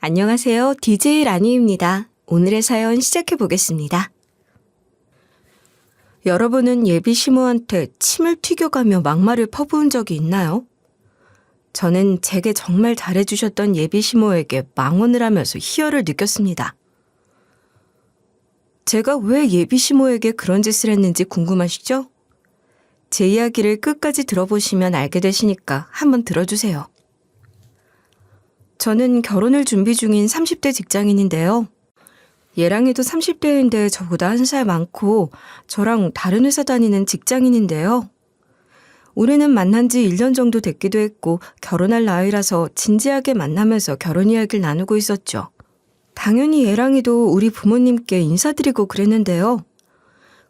안녕하세요. DJ 라니입니다. 오늘의 사연 시작해 보겠습니다. 여러분은 예비 시모한테 침을 튀겨가며 막말을 퍼부은 적이 있나요? 저는 제게 정말 잘해주셨던 예비 시모에게 망언을 하면서 희열을 느꼈습니다. 제가 왜 예비 시모에게 그런 짓을 했는지 궁금하시죠? 제 이야기를 끝까지 들어보시면 알게 되시니까 한번 들어주세요. 저는 결혼을 준비 중인 30대 직장인인데요. 얘랑이도 30대인데 저보다 1살 많고 저랑 다른 회사 다니는 직장인인데요. 올해는 만난 지 1년 정도 됐기도 했고 결혼할 나이라서 진지하게 만나면서 결혼 이야기를 나누고 있었죠. 당연히 얘랑이도 우리 부모님께 인사드리고 그랬는데요.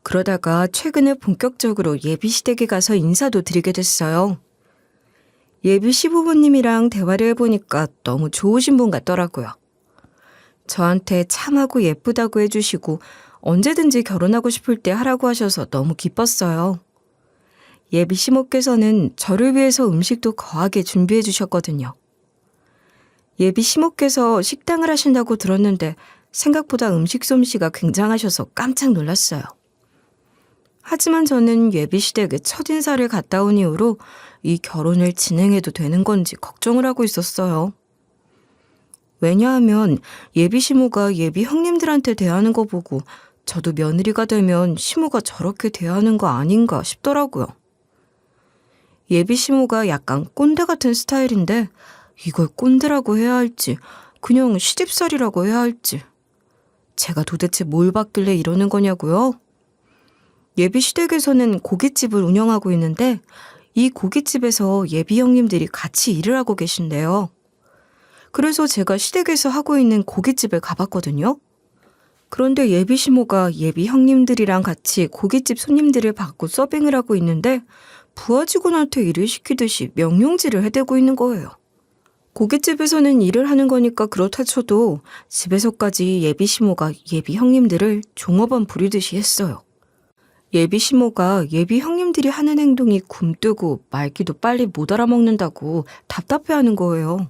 그러다가 최근에 본격적으로 예비 시댁에 가서 인사도 드리게 됐어요. 예비 시부모님이랑 대화를 해보니까 너무 좋으신 분 같더라고요. 저한테 참하고 예쁘다고 해주시고 언제든지 결혼하고 싶을 때 하라고 하셔서 너무 기뻤어요. 예비 시모께서는 저를 위해서 음식도 거하게 준비해 주셨거든요. 예비 시모께서 식당을 하신다고 들었는데 생각보다 음식 솜씨가 굉장하셔서 깜짝 놀랐어요. 하지만 저는 예비 시댁에 첫인사를 갔다 온 이후로 이 결혼을 진행해도 되는 건지 걱정을 하고 있었어요. 왜냐하면 예비 시모가 예비 형님들한테 대하는 거 보고 저도 며느리가 되면 시모가 저렇게 대하는 거 아닌가 싶더라고요. 예비 시모가 약간 꼰대 같은 스타일인데 이걸 꼰대라고 해야 할지 그냥 시집살이라고 해야 할지 제가 도대체 뭘 받길래 이러는 거냐고요? 예비 시댁에서는 고깃집을 운영하고 있는데 이 고깃집에서 예비 형님들이 같이 일을 하고 계신데요. 그래서 제가 시댁에서 하고 있는 고깃집에 가봤거든요. 그런데 예비 시모가 예비 형님들이랑 같이 고깃집 손님들을 받고 서빙을 하고 있는데 부하 직원한테 일을 시키듯이 명령질을 해대고 있는 거예요. 고깃집에서는 일을 하는 거니까 그렇다 쳐도 집에서까지 예비 시모가 예비 형님들을 종업원 부리듯이 했어요. 예비 시모가 예비 형님들이 하는 행동이 굼뜨고 말귀도 빨리 못 알아먹는다고 답답해하는 거예요.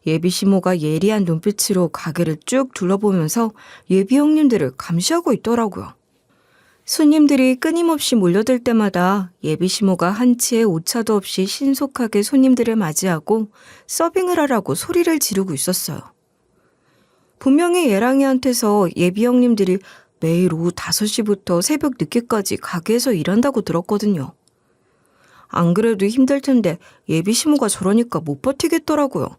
예비 시모가 예리한 눈빛으로 가게를 쭉 둘러보면서 예비 형님들을 감시하고 있더라고요. 손님들이 끊임없이 몰려들 때마다 예비 시모가 한치의 오차도 없이 신속하게 손님들을 맞이하고 서빙을 하라고 소리를 지르고 있었어요. 분명히 예랑이한테서 예비 형님들이 매일 오후 5시부터 새벽 늦게까지 가게에서 일한다고 들었거든요. 안 그래도 힘들 텐데 예비 시모가 저러니까 못 버티겠더라고요.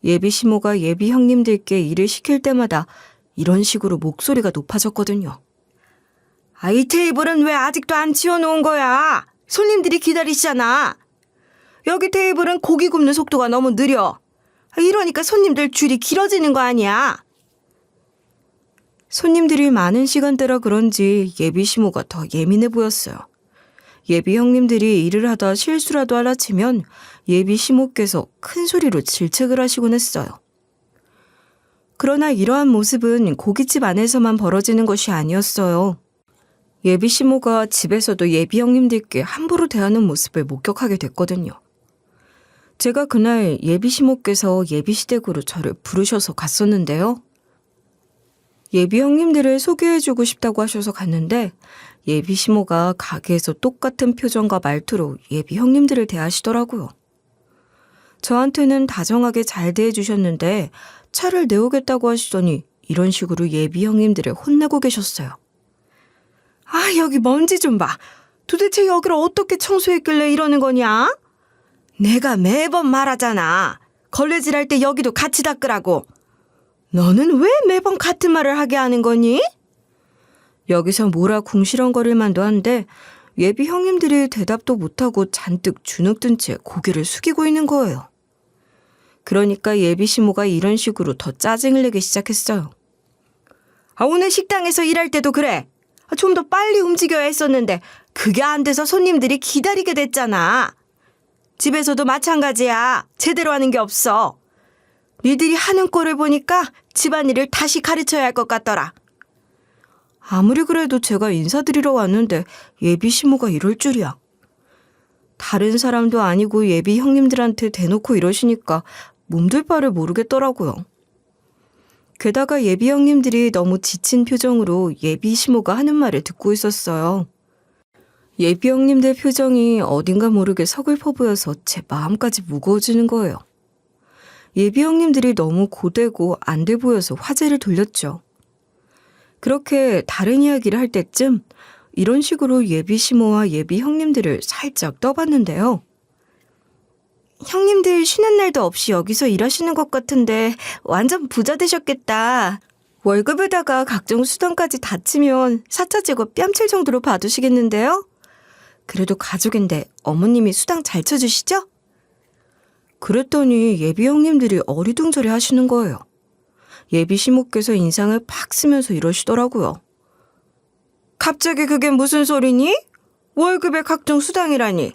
예비 시모가 예비 형님들께 일을 시킬 때마다 이런 식으로 목소리가 높아졌거든요. 이 테이블은 왜 아직도 안 치워놓은 거야? 손님들이 기다리시잖아. 여기 테이블은 고기 굽는 속도가 너무 느려. 이러니까 손님들 줄이 길어지는 거 아니야? 손님들이 많은 시간대라 그런지 예비 시모가 더 예민해 보였어요. 예비 형님들이 일을 하다 실수라도 하나 치면 예비 시모께서 큰 소리로 질책을 하시곤 했어요. 그러나 이러한 모습은 고깃집 안에서만 벌어지는 것이 아니었어요. 예비 시모가 집에서도 예비 형님들께 함부로 대하는 모습을 목격하게 됐거든요. 제가 그날 예비 시모께서 예비 시댁으로 저를 부르셔서 갔었는데요. 예비 형님들을 소개해주고 싶다고 하셔서 갔는데 예비 시모가 가게에서 똑같은 표정과 말투로 예비 형님들을 대하시더라고요. 저한테는 다정하게 잘 대해주셨는데 차를 내오겠다고 하시더니 이런 식으로 예비 형님들을 혼내고 계셨어요. 여기 먼지 좀 봐. 도대체 여기를 어떻게 청소했길래 이러는 거냐? 내가 매번 말하잖아. 걸레질할 때 여기도 같이 닦으라고. 너는 왜 매번 같은 말을 하게 하는 거니? 여기서 뭐라 궁시렁거릴 만도 한데 예비 형님들이 대답도 못하고 잔뜩 주눅든 채 고개를 숙이고 있는 거예요. 그러니까 예비 시모가 이런 식으로 더 짜증을 내기 시작했어요. 오늘 식당에서 일할 때도 그래. 좀 더 빨리 움직여야 했었는데 그게 안 돼서 손님들이 기다리게 됐잖아. 집에서도 마찬가지야. 제대로 하는 게 없어. 니들이 하는 꼴을 보니까 집안일을 다시 가르쳐야 할 것 같더라. 아무리 그래도 제가 인사드리러 왔는데 예비 시모가 이럴 줄이야. 다른 사람도 아니고 예비 형님들한테 대놓고 이러시니까 몸둘 바를 모르겠더라고요. 게다가 예비 형님들이 너무 지친 표정으로 예비 시모가 하는 말을 듣고 있었어요. 예비 형님들 표정이 어딘가 모르게 서글퍼 보여서 제 마음까지 무거워지는 거예요. 예비 형님들이 너무 고되고 안 돼 보여서 화제를 돌렸죠. 그렇게 다른 이야기를 할 때쯤 이런 식으로 예비 시모와 예비 형님들을 살짝 떠봤는데요. 형님들 쉬는 날도 없이 여기서 일하시는 것 같은데 완전 부자 되셨겠다. 월급에다가 각종 수당까지 다 치면 사차제고 뺨칠 정도로 받으시겠는데요? 그래도 가족인데 어머님이 수당 잘 쳐주시죠? 그랬더니 예비 형님들이 어리둥절해 하시는 거예요. 예비 시모께서 인상을 팍 쓰면서 이러시더라고요. 갑자기 그게 무슨 소리니? 월급에 각종 수당이라니.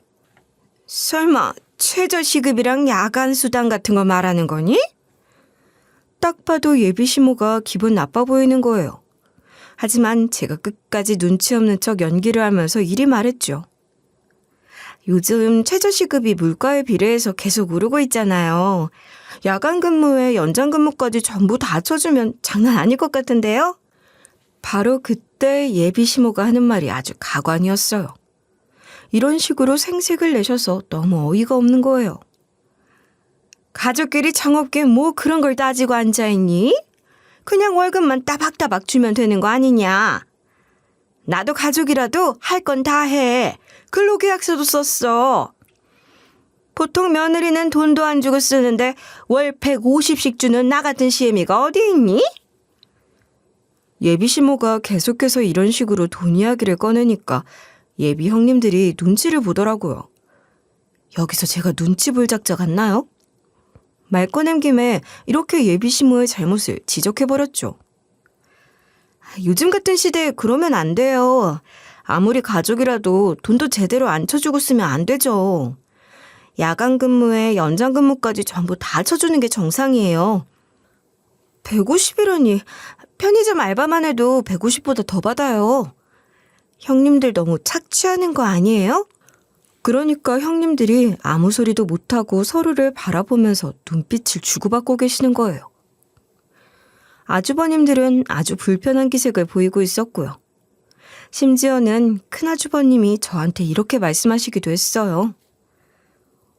설마 최저시급이랑 야간 수당 같은 거 말하는 거니? 딱 봐도 예비 시모가 기분 나빠 보이는 거예요. 하지만 제가 끝까지 눈치 없는 척 연기를 하면서 이리 말했죠. 요즘 최저시급이 물가에 비례해서 계속 오르고 있잖아요. 야간 근무에 연장 근무까지 전부 다 쳐주면 장난 아닐 것 같은데요? 바로 그때 예비 시모가 하는 말이 아주 가관이었어요. 이런 식으로 생색을 내셔서 너무 어이가 없는 거예요. 가족끼리 정없게 뭐 그런 걸 따지고 앉아있니? 그냥 월급만 따박따박 주면 되는 거 아니냐? 나도 가족이라도 할 건 다 해. 근로계약서도 썼어. 보통 며느리는 돈도 안 주고 쓰는데 월 150씩 주는 나 같은 시애미가 어디 있니? 예비 시모가 계속해서 이런 식으로 돈 이야기를 꺼내니까 예비 형님들이 눈치를 보더라고요. 여기서 제가 눈치 볼 작자 같나요? 말 꺼낸 김에 이렇게 예비 시모의 잘못을 지적해버렸죠. 요즘 같은 시대에 그러면 안 돼요. 아무리 가족이라도 돈도 제대로 안 쳐주고 쓰면 안 되죠. 야간 근무에 연장 근무까지 전부 다 쳐주는 게 정상이에요. 150이라니 편의점 알바만 해도 150보다 더 받아요. 형님들 너무 착취하는 거 아니에요? 그러니까 형님들이 아무 소리도 못하고 서로를 바라보면서 눈빛을 주고받고 계시는 거예요. 아주버님들은 아주 불편한 기색을 보이고 있었고요. 심지어는 큰아주버님이 저한테 이렇게 말씀하시기도 했어요.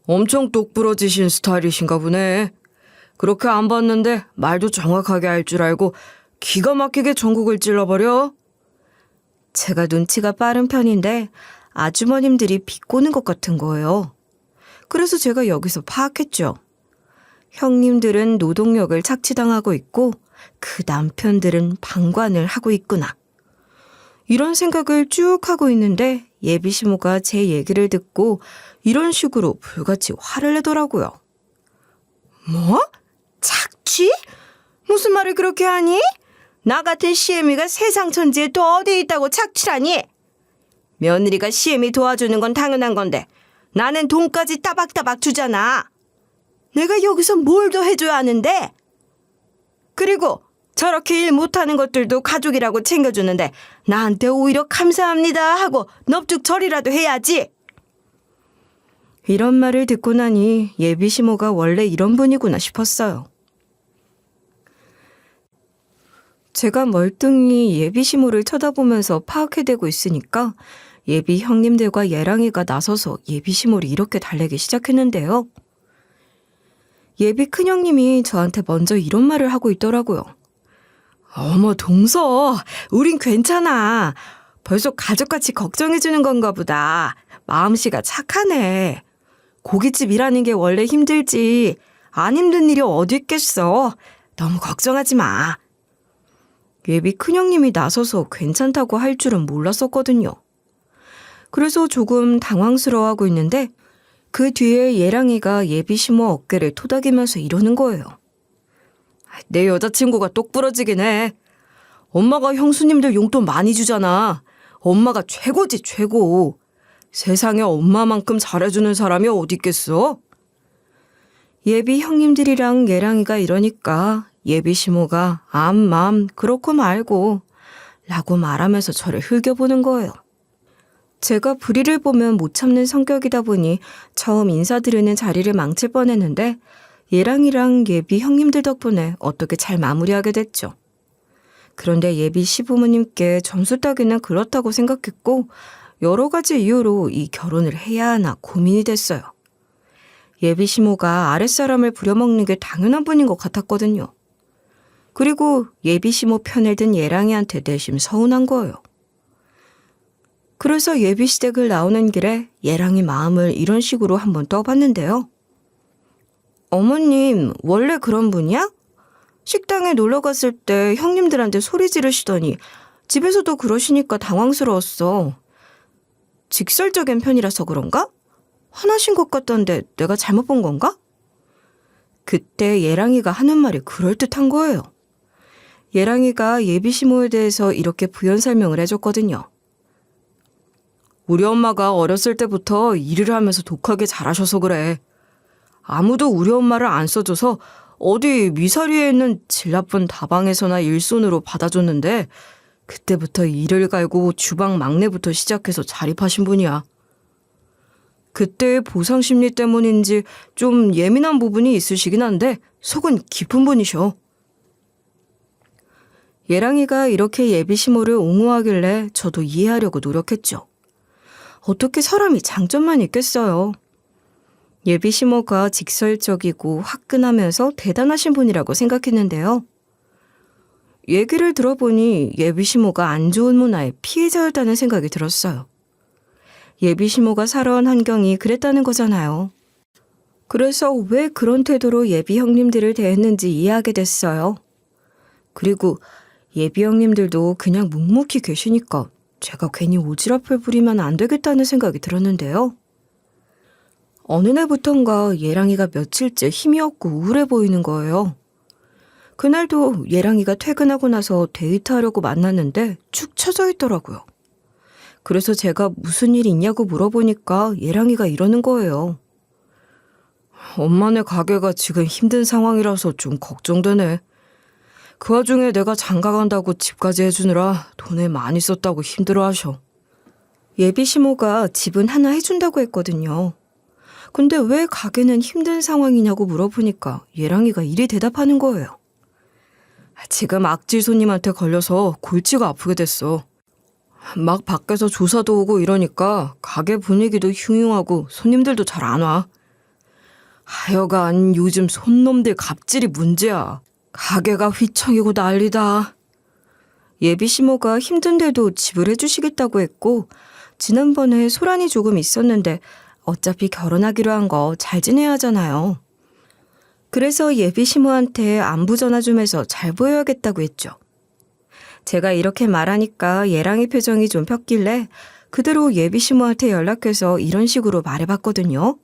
엄청 똑부러지신 스타일이신가 보네. 그렇게 안 봤는데 말도 정확하게 할 줄 알고 기가 막히게 전국을 찔러버려. 제가 눈치가 빠른 편인데 아주머님들이 비꼬는 것 같은 거예요. 그래서 제가 여기서 파악했죠. 형님들은 노동력을 착취당하고 있고 그 남편들은 방관을 하고 있구나. 이런 생각을 쭉 하고 있는데 예비 시모가 제 얘기를 듣고 이런 식으로 불같이 화를 내더라고요. 뭐? 착취? 무슨 말을 그렇게 하니? 나 같은 시애미가 세상 천지에 또 어디 있다고 착취라니? 며느리가 시애미 도와주는 건 당연한 건데 나는 돈까지 따박따박 주잖아. 내가 여기서 뭘 더 해줘야 하는데? 그리고 저렇게 일 못하는 것들도 가족이라고 챙겨주는데 나한테 오히려 감사합니다 하고 넙죽절이라도 해야지. 이런 말을 듣고 나니 예비 시모가 원래 이런 분이구나 싶었어요. 제가 멀뚱히 예비 시모를 쳐다보면서 파악해대고 있으니까 예비 형님들과 예랑이가 나서서 예비 시모를 이렇게 달래기 시작했는데요. 예비 큰형님이 저한테 먼저 이런 말을 하고 있더라고요. 어머 동서, 우린 괜찮아. 벌써 가족같이 걱정해주는 건가 보다. 마음씨가 착하네. 고깃집 일하는 게 원래 힘들지. 안 힘든 일이 어디 있겠어. 너무 걱정하지 마. 예비 큰형님이 나서서 괜찮다고 할 줄은 몰랐었거든요. 그래서 조금 당황스러워하고 있는데 그 뒤에 예랑이가 예비 시모 어깨를 토닥이면서 이러는 거예요. 내 여자친구가 똑부러지긴 해. 엄마가 형수님들 용돈 많이 주잖아. 엄마가 최고지 최고. 세상에 엄마만큼 잘해주는 사람이 어디 있겠어? 예비 형님들이랑 예랑이가 이러니까 예비 시모가 암맘 그렇고 말고 라고 말하면서 저를 흘겨보는 거예요. 제가 불의를 보면 못 참는 성격이다 보니 처음 인사드리는 자리를 망칠 뻔했는데 예랑이랑 예비 형님들 덕분에 어떻게 잘 마무리하게 됐죠. 그런데 예비 시부모님께 점수 따기는 그렇다고 생각했고 여러 가지 이유로 이 결혼을 해야 하나 고민이 됐어요. 예비 시모가 아랫사람을 부려먹는 게 당연한 분인 것 같았거든요. 그리고 예비 시모 편을 든 예랑이한테 내심 서운한 거예요. 그래서 예비 시댁을 나오는 길에 예랑이 마음을 이런 식으로 한번 떠봤는데요. 어머님, 원래 그런 분이야? 식당에 놀러 갔을 때 형님들한테 소리 지르시더니 집에서도 그러시니까 당황스러웠어. 직설적인 편이라서 그런가? 화나신 것 같던데 내가 잘못 본 건가? 그때 예랑이가 하는 말이 그럴듯한 거예요. 예랑이가 예비 시모에 대해서 이렇게 부연 설명을 해줬거든요. 우리 엄마가 어렸을 때부터 일을 하면서 독하게 잘하셔서 그래. 아무도 우리 엄마를 안 써줘서 어디 미사리에 있는 질 나쁜 다방에서나 일손으로 받아줬는데 그때부터 일을 갈고 주방 막내부터 시작해서 자립하신 분이야. 그때의 보상심리 때문인지 좀 예민한 부분이 있으시긴 한데 속은 깊은 분이셔. 예랑이가 이렇게 예비 시모를 옹호하길래 저도 이해하려고 노력했죠. 어떻게 사람이 장점만 있겠어요. 예비 시모가 직설적이고 화끈하면서 대단하신 분이라고 생각했는데요. 얘기를 들어보니 예비 시모가 안 좋은 문화의 피해자였다는 생각이 들었어요. 예비 시모가 살아온 환경이 그랬다는 거잖아요. 그래서 왜 그런 태도로 예비 형님들을 대했는지 이해하게 됐어요. 그리고 예비 형님들도 그냥 묵묵히 계시니까 제가 괜히 오지랖을 부리면 안 되겠다는 생각이 들었는데요. 어느 날부턴가 예랑이가 며칠째 힘이 없고 우울해 보이는 거예요. 그날도 예랑이가 퇴근하고 나서 데이트하려고 만났는데 축 처져 있더라고요. 그래서 제가 무슨 일 있냐고 물어보니까 예랑이가 이러는 거예요. 엄마네 가게가 지금 힘든 상황이라서 좀 걱정되네. 그 와중에 내가 장가 간다고 집까지 해주느라 돈을 많이 썼다고 힘들어하셔. 예비 시모가 집은 하나 해준다고 했거든요. 근데 왜 가게는 힘든 상황이냐고 물어보니까 예랑이가 이리 대답하는 거예요. 지금 악질 손님한테 걸려서 골치가 아프게 됐어. 막 밖에서 조사도 오고 이러니까 가게 분위기도 흉흉하고 손님들도 잘 안 와. 하여간 요즘 손놈들 갑질이 문제야. 가게가 휘청이고 난리다. 예비 시모가 힘든데도 집을 해주시겠다고 했고 지난번에 소란이 조금 있었는데 어차피 결혼하기로 한 거 잘 지내야 하잖아요. 그래서 예비 시모한테 안부 전화 좀 해서 잘 보여야겠다고 했죠. 제가 이렇게 말하니까 예랑이 표정이 좀 폈길래 그대로 예비 시모한테 연락해서 이런 식으로 말해봤거든요.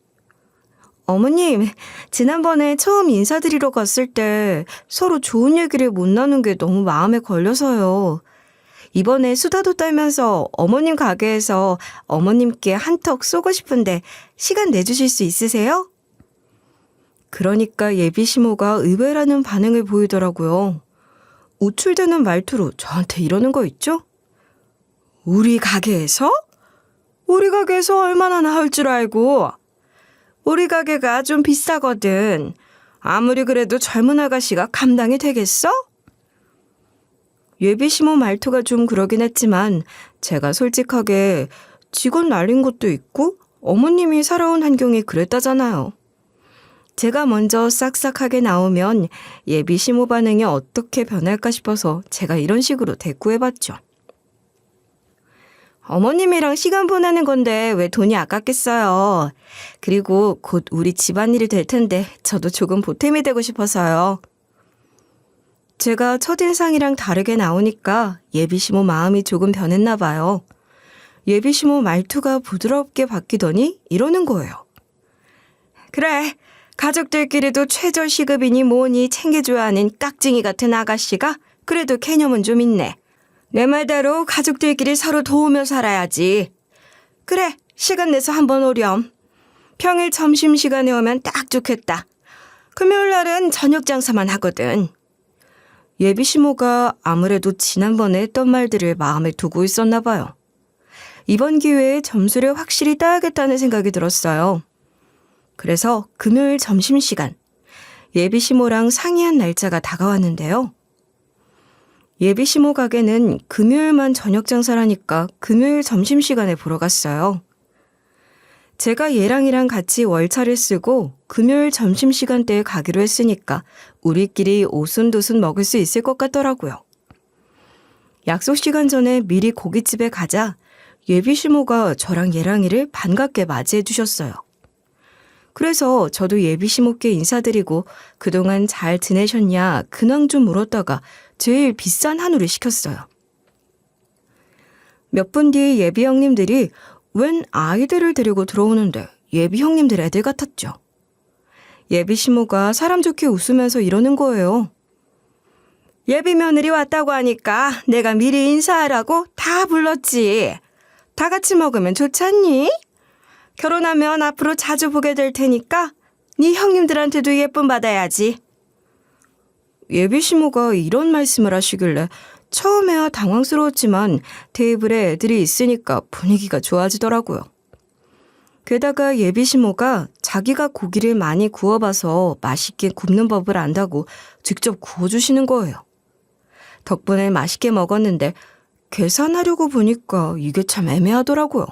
어머님, 지난번에 처음 인사드리러 갔을 때 서로 좋은 얘기를 못 나눈 게 너무 마음에 걸려서요. 이번에 수다도 떨면서 어머님 가게에서 어머님께 한턱 쏘고 싶은데 시간 내주실 수 있으세요? 그러니까 예비 시모가 의외라는 반응을 보이더라고요. 우쭐대는 말투로 저한테 이러는 거 있죠? 우리 가게에서? 우리 가게에서 얼마나 나올 줄 알고. 우리 가게가 좀 비싸거든. 아무리 그래도 젊은 아가씨가 감당이 되겠어? 예비 시모 말투가 좀 그러긴 했지만 제가 솔직하게 직원 날린 것도 있고 어머님이 살아온 환경이 그랬다잖아요. 제가 먼저 싹싹하게 나오면 예비 시모 반응이 어떻게 변할까 싶어서 제가 이런 식으로 대꾸해봤죠. 어머님이랑 시간 보내는 건데 왜 돈이 아깝겠어요. 그리고 곧 우리 집안일이 될 텐데 저도 조금 보탬이 되고 싶어서요. 제가 첫인상이랑 다르게 나오니까 예비 시모 마음이 조금 변했나 봐요. 예비 시모 말투가 부드럽게 바뀌더니 이러는 거예요. 그래, 가족들끼리도 최저 시급이니 뭐니 챙겨줘야 하는 깍쟁이 같은 아가씨가 그래도 개념은 좀 있네. 내 말대로 가족들끼리 서로 도우며 살아야지. 그래, 시간 내서 한번 오렴. 평일 점심시간에 오면 딱 좋겠다. 금요일 날은 저녁 장사만 하거든. 예비 시모가 아무래도 지난번에 했던 말들을 마음에 두고 있었나 봐요. 이번 기회에 점수를 확실히 따야겠다는 생각이 들었어요. 그래서 금요일 점심시간 예비 시모랑 상의한 날짜가 다가왔는데요. 예비 시모 가게는 금요일만 저녁 장사라니까 금요일 점심시간에 보러 갔어요. 제가 얘랑이랑 같이 월차를 쓰고 금요일 점심시간대에 가기로 했으니까 우리끼리 오순도순 먹을 수 있을 것 같더라고요. 약속 시간 전에 미리 고깃집에 가자 예비 시모가 저랑 얘랑이를 반갑게 맞이해 주셨어요. 그래서 저도 예비 시모께 인사드리고 그동안 잘 지내셨냐 근황 좀 물었다가 제일 비싼 한우를 시켰어요. 몇 분 뒤 예비 형님들이 웬 아이들을 데리고 들어오는데 예비 형님들 애들 같았죠. 예비 시모가 사람 좋게 웃으면서 이러는 거예요. 예비 며느리 왔다고 하니까 내가 미리 인사하라고 다 불렀지. 다 같이 먹으면 좋지 않니? 결혼하면 앞으로 자주 보게 될 테니까 네 형님들한테도 예쁨 받아야지. 예비 시모가 이런 말씀을 하시길래 처음에야 당황스러웠지만 테이블에 애들이 있으니까 분위기가 좋아지더라고요. 게다가 예비 시모가 자기가 고기를 많이 구워봐서 맛있게 굽는 법을 안다고 직접 구워주시는 거예요. 덕분에 맛있게 먹었는데 계산하려고 보니까 이게 참 애매하더라고요.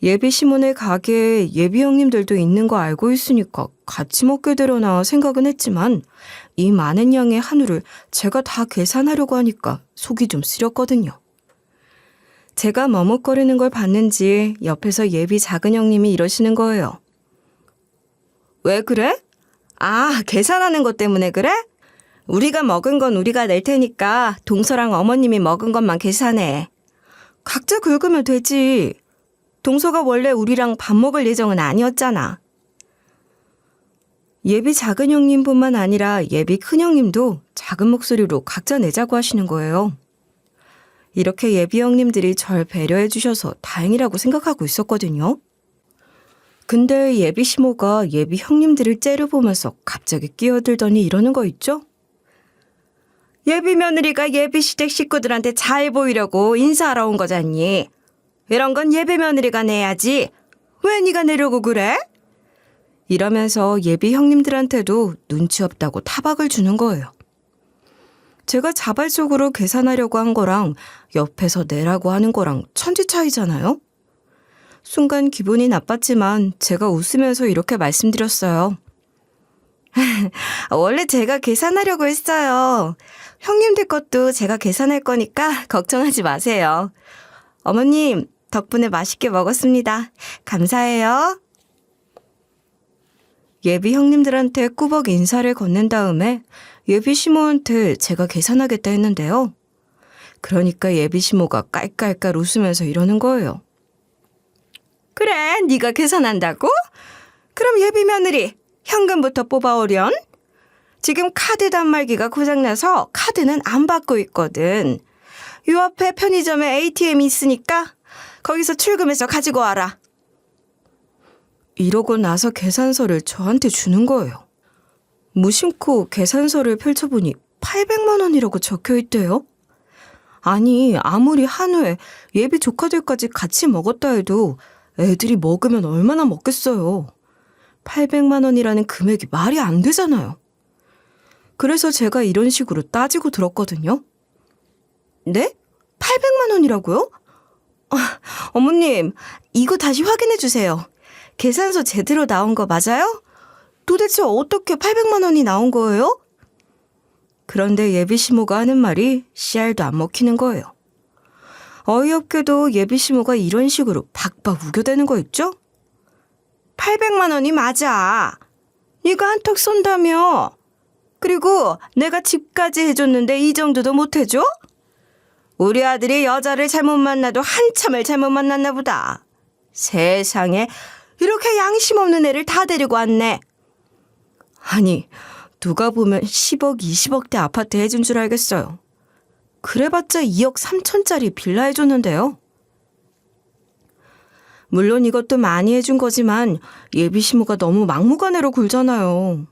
예비 시모네 가게에 예비 형님들도 있는 거 알고 있으니까 같이 먹게 되려나 생각은 했지만 이 많은 양의 한우를 제가 다 계산하려고 하니까 속이 좀 쓰렸거든요. 제가 머뭇거리는 걸 봤는지 옆에서 예비 작은 형님이 이러시는 거예요. 왜 그래? 아, 계산하는 것 때문에 그래? 우리가 먹은 건 우리가 낼 테니까 동서랑 어머님이 먹은 것만 계산해. 각자 긁으면 되지. 동서가 원래 우리랑 밥 먹을 예정은 아니었잖아. 예비 작은 형님뿐만 아니라 예비 큰 형님도 작은 목소리로 각자 내자고 하시는 거예요. 이렇게 예비 형님들이 절 배려해 주셔서 다행이라고 생각하고 있었거든요. 근데 예비 시모가 예비 형님들을 째려보면서 갑자기 끼어들더니 이러는 거 있죠? 예비 며느리가 예비 시댁 식구들한테 잘 보이려고 인사하러 온 거잖니. 이런 건 예비 며느리가 내야지. 왜 네가 내려고 그래? 이러면서 예비 형님들한테도 눈치 없다고 타박을 주는 거예요. 제가 자발적으로 계산하려고 한 거랑 옆에서 내라고 하는 거랑 천지 차이잖아요. 순간 기분이 나빴지만 제가 웃으면서 이렇게 말씀드렸어요. 원래 제가 계산하려고 했어요. 형님들 것도 제가 계산할 거니까 걱정하지 마세요. 어머님, 덕분에 맛있게 먹었습니다. 감사해요. 예비 형님들한테 꾸벅 인사를 건넨 다음에 예비 시모한테 제가 계산하겠다 했는데요. 그러니까 예비 시모가 깔깔깔 웃으면서 이러는 거예요. 그래, 네가 계산한다고? 그럼 예비 며느리 현금부터 뽑아오련? 지금 카드 단말기가 고장나서 카드는 안 받고 있거든. 요 앞에 편의점에 ATM이 있으니까 거기서 출금해서 가지고 와라. 이러고 나서 계산서를 저한테 주는 거예요. 무심코 계산서를 펼쳐보니 800만 원이라고 적혀있대요. 아니, 아무리 한우에 예비 조카들까지 같이 먹었다 해도 애들이 먹으면 얼마나 먹겠어요. 800만 원이라는 금액이 말이 안 되잖아요. 그래서 제가 이런 식으로 따지고 들었거든요. 네? 800만 원이라고요? 어머님, 이거 다시 확인해 주세요. 계산서 제대로 나온 거 맞아요? 도대체 어떻게 800만 원이 나온 거예요? 그런데 예비 시모가 하는 말이 씨알도 안 먹히는 거예요. 어이없게도 예비 시모가 이런 식으로 박박 우겨대는 거 있죠? 800만 원이 맞아. 네가 한턱 쏜다며. 그리고 내가 집까지 해줬는데 이 정도도 못 해줘? 우리 아들이 여자를 잘못 만나도 한참을 잘못 만났나 보다. 세상에 이렇게 양심 없는 애를 다 데리고 왔네. 아니, 누가 보면 10억, 20억대 아파트 해준 줄 알겠어요. 그래봤자 2억 3천짜리 빌라 해줬는데요. 물론 이것도 많이 해준 거지만 예비 시모가 너무 막무가내로 굴잖아요.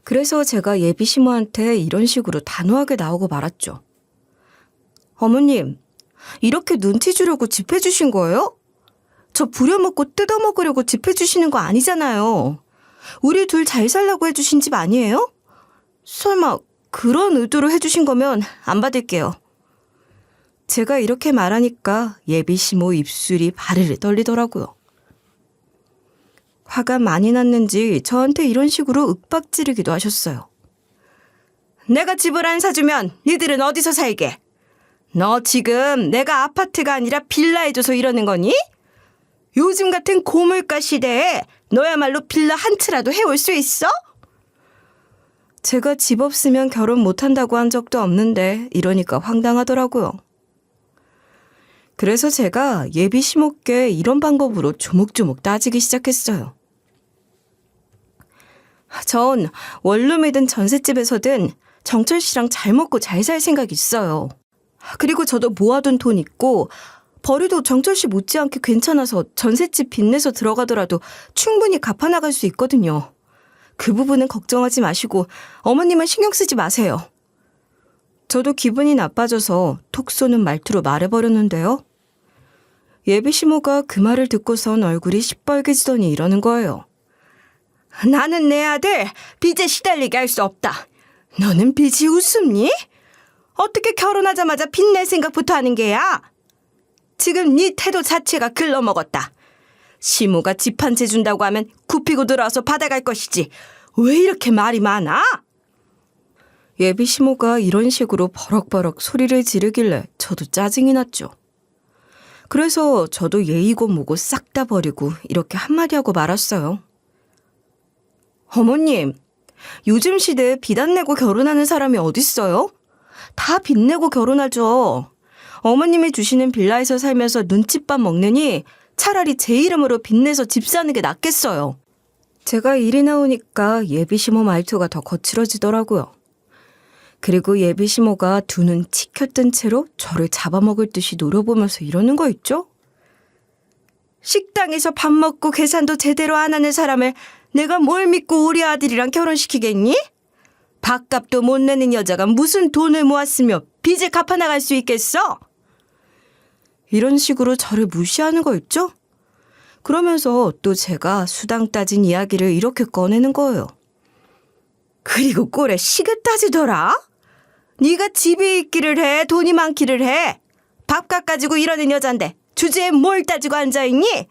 그래서 제가 예비 시모한테 이런 식으로 단호하게 나오고 말았죠. 어머님, 이렇게 눈치 주려고 집 해주신 거예요? 저 부려먹고 뜯어먹으려고 집 해주시는 거 아니잖아요. 우리 둘 잘 살라고 해주신 집 아니에요? 설마 그런 의도로 해주신 거면 안 받을게요. 제가 이렇게 말하니까 예비 시모 입술이 바르르 떨리더라고요. 화가 많이 났는지 저한테 이런 식으로 윽박지르기도 하셨어요. 내가 집을 안 사주면 니들은 어디서 살게? 너 지금 내가 아파트가 아니라 빌라 해줘서 이러는 거니? 요즘 같은 고물가 시대에 너야말로 빌라 한 채라도 해올 수 있어? 제가 집 없으면 결혼 못한다고 한 적도 없는데 이러니까 황당하더라고요. 그래서 제가 예비 시모께 이런 방법으로 조목조목 따지기 시작했어요. 전 원룸이든 전셋집에서든 정철 씨랑 잘 먹고 잘 살 생각 있어요. 그리고 저도 모아둔 돈 있고 벌이도 정철 씨 못지않게 괜찮아서 전셋집 빚내서 들어가더라도 충분히 갚아나갈 수 있거든요. 그 부분은 걱정하지 마시고 어머님은 신경 쓰지 마세요. 저도 기분이 나빠져서 톡 쏘는 말투로 말해버렸는데요. 예비 시모가 그 말을 듣고선 얼굴이 시뻘개지더니 이러는 거예요. 나는 내 아들 빚에 시달리게 할 수 없다. 너는 빚이 웃음니? 어떻게 결혼하자마자 빚낼 생각부터 하는 게야? 지금 네 태도 자체가 글러먹었다. 시모가 집 한 채 준다고 하면 굽히고 들어와서 받아갈 것이지. 왜 이렇게 말이 많아? 예비 시모가 이런 식으로 버럭버럭 소리를 지르길래 저도 짜증이 났죠. 그래서 저도 예의고 뭐고 싹 다 버리고 이렇게 한마디 하고 말았어요. 어머님, 요즘 시대에 빚 안 내고 결혼하는 사람이 어딨어요? 다 빚 내고 결혼하죠. 어머님이 주시는 빌라에서 살면서 눈칫밥 먹느니 차라리 제 이름으로 빚내서 집 사는 게 낫겠어요. 제가 일이 나오니까 예비 시모 말투가 더 거칠어지더라고요. 그리고 예비 시모가 두 눈 치켜 뜬 채로 저를 잡아먹을 듯이 노려보면서 이러는 거 있죠? 식당에서 밥 먹고 계산도 제대로 안 하는 사람을 내가 뭘 믿고 우리 아들이랑 결혼시키겠니? 밥값도 못 내는 여자가 무슨 돈을 모았으며 빚을 갚아나갈 수 있겠어? 이런 식으로 저를 무시하는 거 있죠? 그러면서 또 제가 수당 따진 이야기를 이렇게 꺼내는 거예요. 그리고 꼴에 시계 따지더라? 네가 집이 있기를 해, 돈이 많기를 해. 밥값 가지고 이러는 여잔데 주제에 뭘 따지고 앉아있니?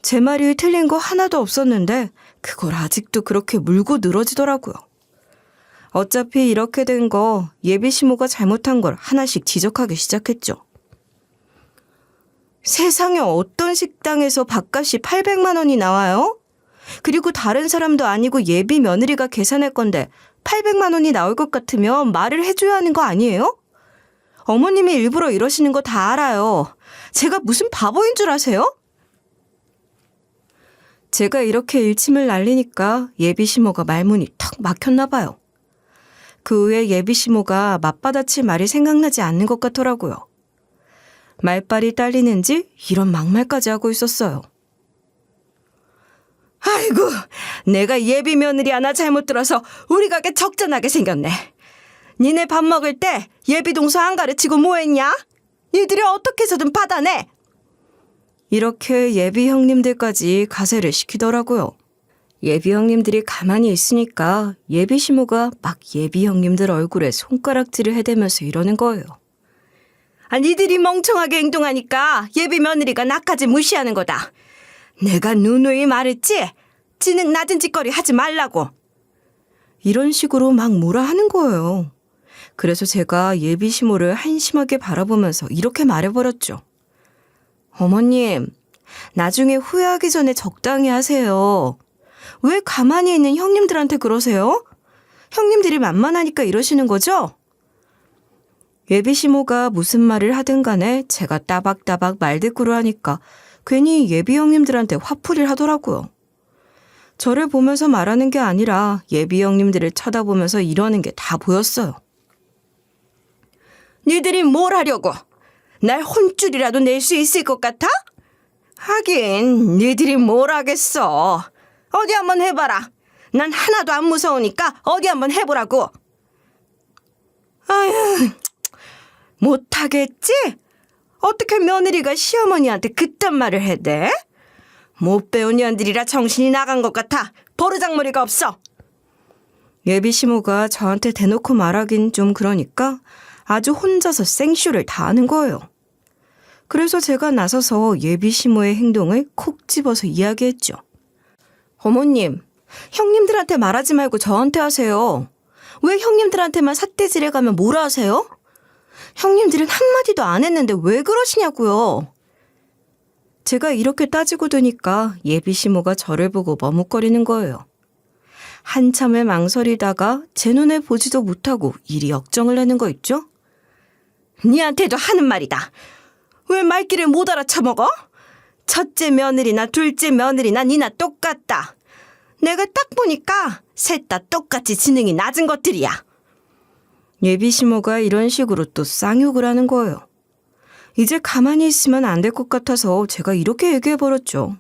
제 말이 틀린 거 하나도 없었는데 그걸 아직도 그렇게 물고 늘어지더라고요. 어차피 이렇게 된 거 예비 시모가 잘못한 걸 하나씩 지적하기 시작했죠. 세상에 어떤 식당에서 밥값이 800만 원이 나와요? 그리고 다른 사람도 아니고 예비 며느리가 계산할 건데 800만 원이 나올 것 같으면 말을 해줘야 하는 거 아니에요? 어머님이 일부러 이러시는 거 다 알아요. 제가 무슨 바보인 줄 아세요? 제가 이렇게 일침을 날리니까 예비 시모가 말문이 턱 막혔나 봐요. 그 후에 예비 시모가 맞받아칠 말이 생각나지 않는 것 같더라고요. 말빨이 딸리는지 이런 막말까지 하고 있었어요. 아이고, 내가 예비 며느리 하나 잘못 들어서 우리 가게 적잖하게 생겼네. 니네 밥 먹을 때 예비 동서 안 가르치고 뭐했냐? 니들이 어떻게 해서든 받아내. 이렇게 예비 형님들까지 가세를 시키더라고요. 예비 형님들이 가만히 있으니까 예비 시모가 막 예비 형님들 얼굴에 손가락질을 해대면서 이러는 거예요. 아, 니들이 멍청하게 행동하니까 예비 며느리가 나까지 무시하는 거다. 내가 누누이 말했지? 지능 낮은 짓거리 하지 말라고. 이런 식으로 막 뭐라 하는 거예요. 그래서 제가 예비 시모를 한심하게 바라보면서 이렇게 말해버렸죠. 어머님, 나중에 후회하기 전에 적당히 하세요. 왜 가만히 있는 형님들한테 그러세요? 형님들이 만만하니까 이러시는 거죠? 예비 시모가 무슨 말을 하든 간에 제가 따박따박 말대꾸를 하니까 괜히 예비 형님들한테 화풀이를 하더라고요. 저를 보면서 말하는 게 아니라 예비 형님들을 쳐다보면서 이러는 게 다 보였어요. 니들이 뭘 하려고? 날 혼쭐이라도 낼 수 있을 것 같아? 하긴 니들이 뭘 하겠어. 어디 한번 해봐라. 난 하나도 안 무서우니까 어디 한번 해보라고. 아휴, 못하겠지? 어떻게 며느리가 시어머니한테 그딴 말을 해대? 못 배운 년들이라 정신이 나간 것 같아. 버르장머리가 없어. 예비 시모가 저한테 대놓고 말하긴 좀 그러니까 아주 혼자서 생쇼를 다 하는 거예요. 그래서 제가 나서서 예비 시모의 행동을 콕 집어서 이야기했죠. 어머님, 형님들한테 말하지 말고 저한테 하세요. 왜 형님들한테만 삿대질해 가면 뭐라 하세요? 형님들은 한마디도 안 했는데 왜 그러시냐고요. 제가 이렇게 따지고 드니까 예비 시모가 저를 보고 머뭇거리는 거예요. 한참을 망설이다가 제 눈에 보지도 못하고 이리 역정을 내는 거 있죠? 니한테도 하는 말이다. 왜 말귀를 못 알아쳐먹어? 첫째 며느리나 둘째 며느리나 니나 똑같다. 내가 딱 보니까 셋 다 똑같이 지능이 낮은 것들이야. 예비 시모가 이런 식으로 또 쌍욕을 하는 거예요. 이제 가만히 있으면 안 될 것 같아서 제가 이렇게 얘기해버렸죠.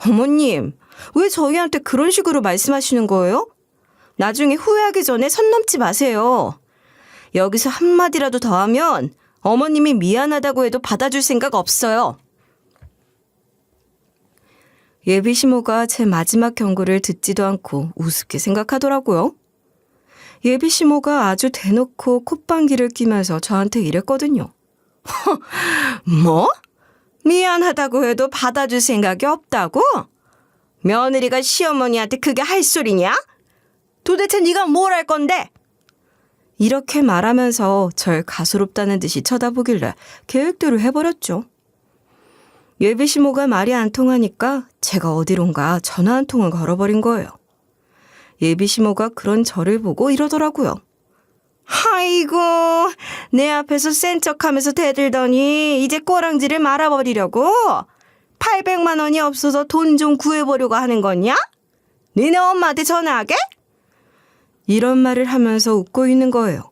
어머님, 왜 저희한테 그런 식으로 말씀하시는 거예요? 나중에 후회하기 전에 선 넘지 마세요. 여기서 한마디라도 더 하면 어머님이 미안하다고 해도 받아줄 생각 없어요. 예비 시모가 제 마지막 경고를 듣지도 않고 우습게 생각하더라고요. 예비 시모가 아주 대놓고 콧방귀를 뀌면서 저한테 이랬거든요. 뭐? 미안하다고 해도 받아줄 생각이 없다고? 며느리가 시어머니한테 그게 할 소리냐? 도대체 네가 뭘 할 건데? 이렇게 말하면서 절 가소롭다는 듯이 쳐다보길래 계획대로 해버렸죠. 예비 시모가 말이 안 통하니까 제가 어디론가 전화 한 통을 걸어버린 거예요. 예비 시모가 그런 저를 보고 이러더라고요. 아이고, 내 앞에서 센 척하면서 대들더니 이제 꼬랑지를 말아버리려고? 800만 원이 없어서 돈 좀 구해보려고 하는 거냐? 니네 엄마한테 전화하게? 이런 말을 하면서 웃고 있는 거예요.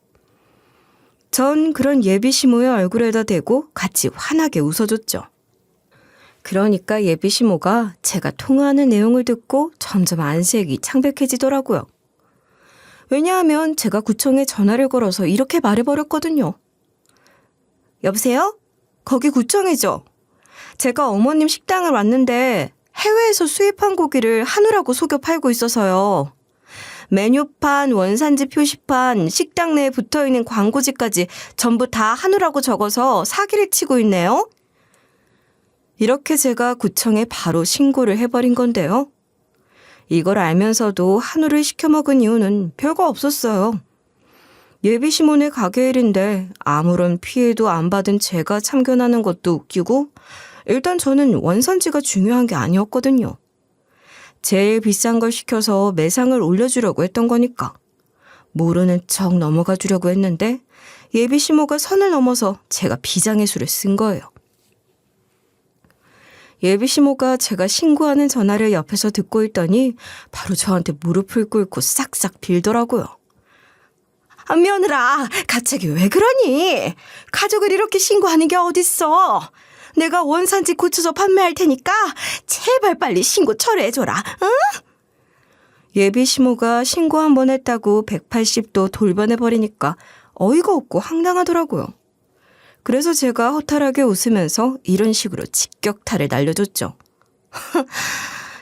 전 그런 예비 시모의 얼굴에다 대고 같이 환하게 웃어줬죠. 그러니까 예비 시모가 제가 통화하는 내용을 듣고 점점 안색이 창백해지더라고요. 왜냐하면 제가 구청에 전화를 걸어서 이렇게 말해버렸거든요. 여보세요? 거기 구청이죠? 제가 어머님 식당을 왔는데 해외에서 수입한 고기를 한우라고 속여 팔고 있어서요. 메뉴판, 원산지 표시판, 식당 내에 붙어있는 광고지까지 전부 다 한우라고 적어서 사기를 치고 있네요. 이렇게 제가 구청에 바로 신고를 해버린 건데요. 이걸 알면서도 한우를 시켜 먹은 이유는 별거 없었어요. 예비 시몬의 가게 일인데 아무런 피해도 안 받은 제가 참견하는 것도 웃기고 일단 저는 원산지가 중요한 게 아니었거든요. 제일 비싼 걸 시켜서 매상을 올려주려고 했던 거니까. 모르는 척 넘어가 주려고 했는데 예비 시모가 선을 넘어서 제가 비장의 수를 쓴 거예요. 예비 시모가 제가 신고하는 전화를 옆에서 듣고 있더니 바로 저한테 무릎을 꿇고 싹싹 빌더라고요. 아, 며느라, 갑자기 왜 그러니? 가족을 이렇게 신고하는 게 어딨어? 내가 원산지 고쳐서 판매할 테니까 제발 빨리 신고 철회해줘라, 응? 예비 시모가 신고 한 번 했다고 180도 돌변해버리니까 어이가 없고 황당하더라고요. 그래서 제가 허탈하게 웃으면서 이런 식으로 직격탄을 날려줬죠.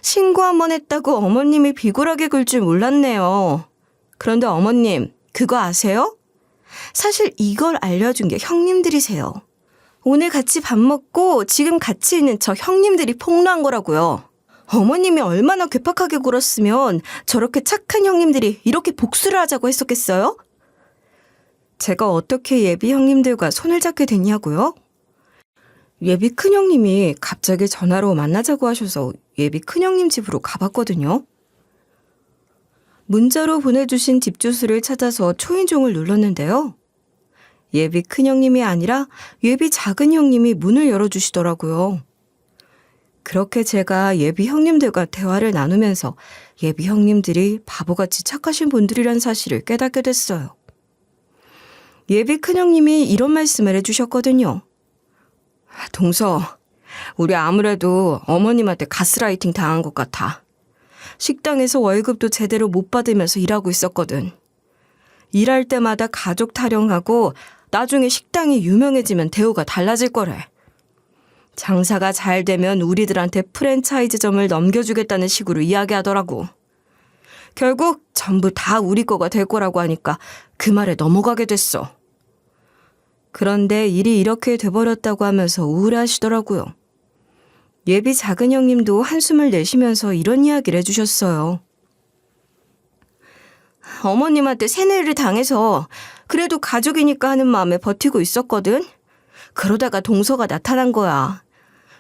신고 한 번 했다고 어머님이 비굴하게 굴 줄 몰랐네요. 그런데 어머님, 그거 아세요? 사실 이걸 알려준 게 형님들이세요. 오늘 같이 밥 먹고 지금 같이 있는 저 형님들이 폭로한 거라고요. 어머님이 얼마나 괴팍하게 굴었으면 저렇게 착한 형님들이 이렇게 복수를 하자고 했었겠어요? 제가 어떻게 예비 형님들과 손을 잡게 됐냐고요? 예비 큰형님이 갑자기 전화로 만나자고 하셔서 예비 큰형님 집으로 가봤거든요. 문자로 보내주신 집 주소를 찾아서 초인종을 눌렀는데요. 예비 큰형님이 아니라 예비 작은 형님이 문을 열어주시더라고요. 그렇게 제가 예비 형님들과 대화를 나누면서 예비 형님들이 바보같이 착하신 분들이란 사실을 깨닫게 됐어요. 예비 큰형님이 이런 말씀을 해주셨거든요. 동서, 우리 아무래도 어머님한테 가스라이팅 당한 것 같아. 식당에서 월급도 제대로 못 받으면서 일하고 있었거든. 일할 때마다 가족 타령하고 나중에 식당이 유명해지면 대우가 달라질 거래. 장사가 잘 되면 우리들한테 프랜차이즈점을 넘겨주겠다는 식으로 이야기하더라고. 결국 전부 다 우리 거가 될 거라고 하니까 그 말에 넘어가게 됐어. 그런데 일이 이렇게 돼버렸다고 하면서 우울해하시더라고요. 예비 작은 형님도 한숨을 내쉬면서 이런 이야기를 해주셨어요. 어머님한테 세뇌를 당해서 그래도 가족이니까 하는 마음에 버티고 있었거든. 그러다가 동서가 나타난 거야.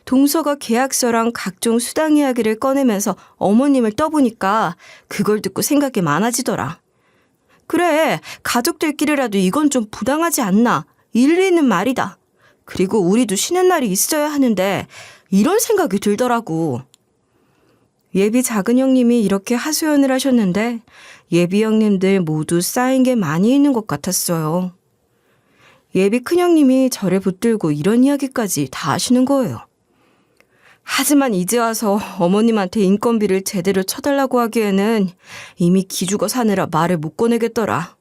동서가 계약서랑 각종 수당 이야기를 꺼내면서 어머님을 떠보니까 그걸 듣고 생각이 많아지더라. 그래, 가족들끼리라도 이건 좀 부당하지 않나. 일리 있는 말이다. 그리고 우리도 쉬는 날이 있어야 하는데 이런 생각이 들더라고. 예비 작은 형님이 이렇게 하소연을 하셨는데 예비 형님들 모두 쌓인 게 많이 있는 것 같았어요. 예비 큰 형님이 저를 붙들고 이런 이야기까지 다 하시는 거예요. 하지만 이제 와서 어머님한테 인건비를 제대로 쳐달라고 하기에는 이미 기죽어 사느라 말을 못 꺼내겠더라.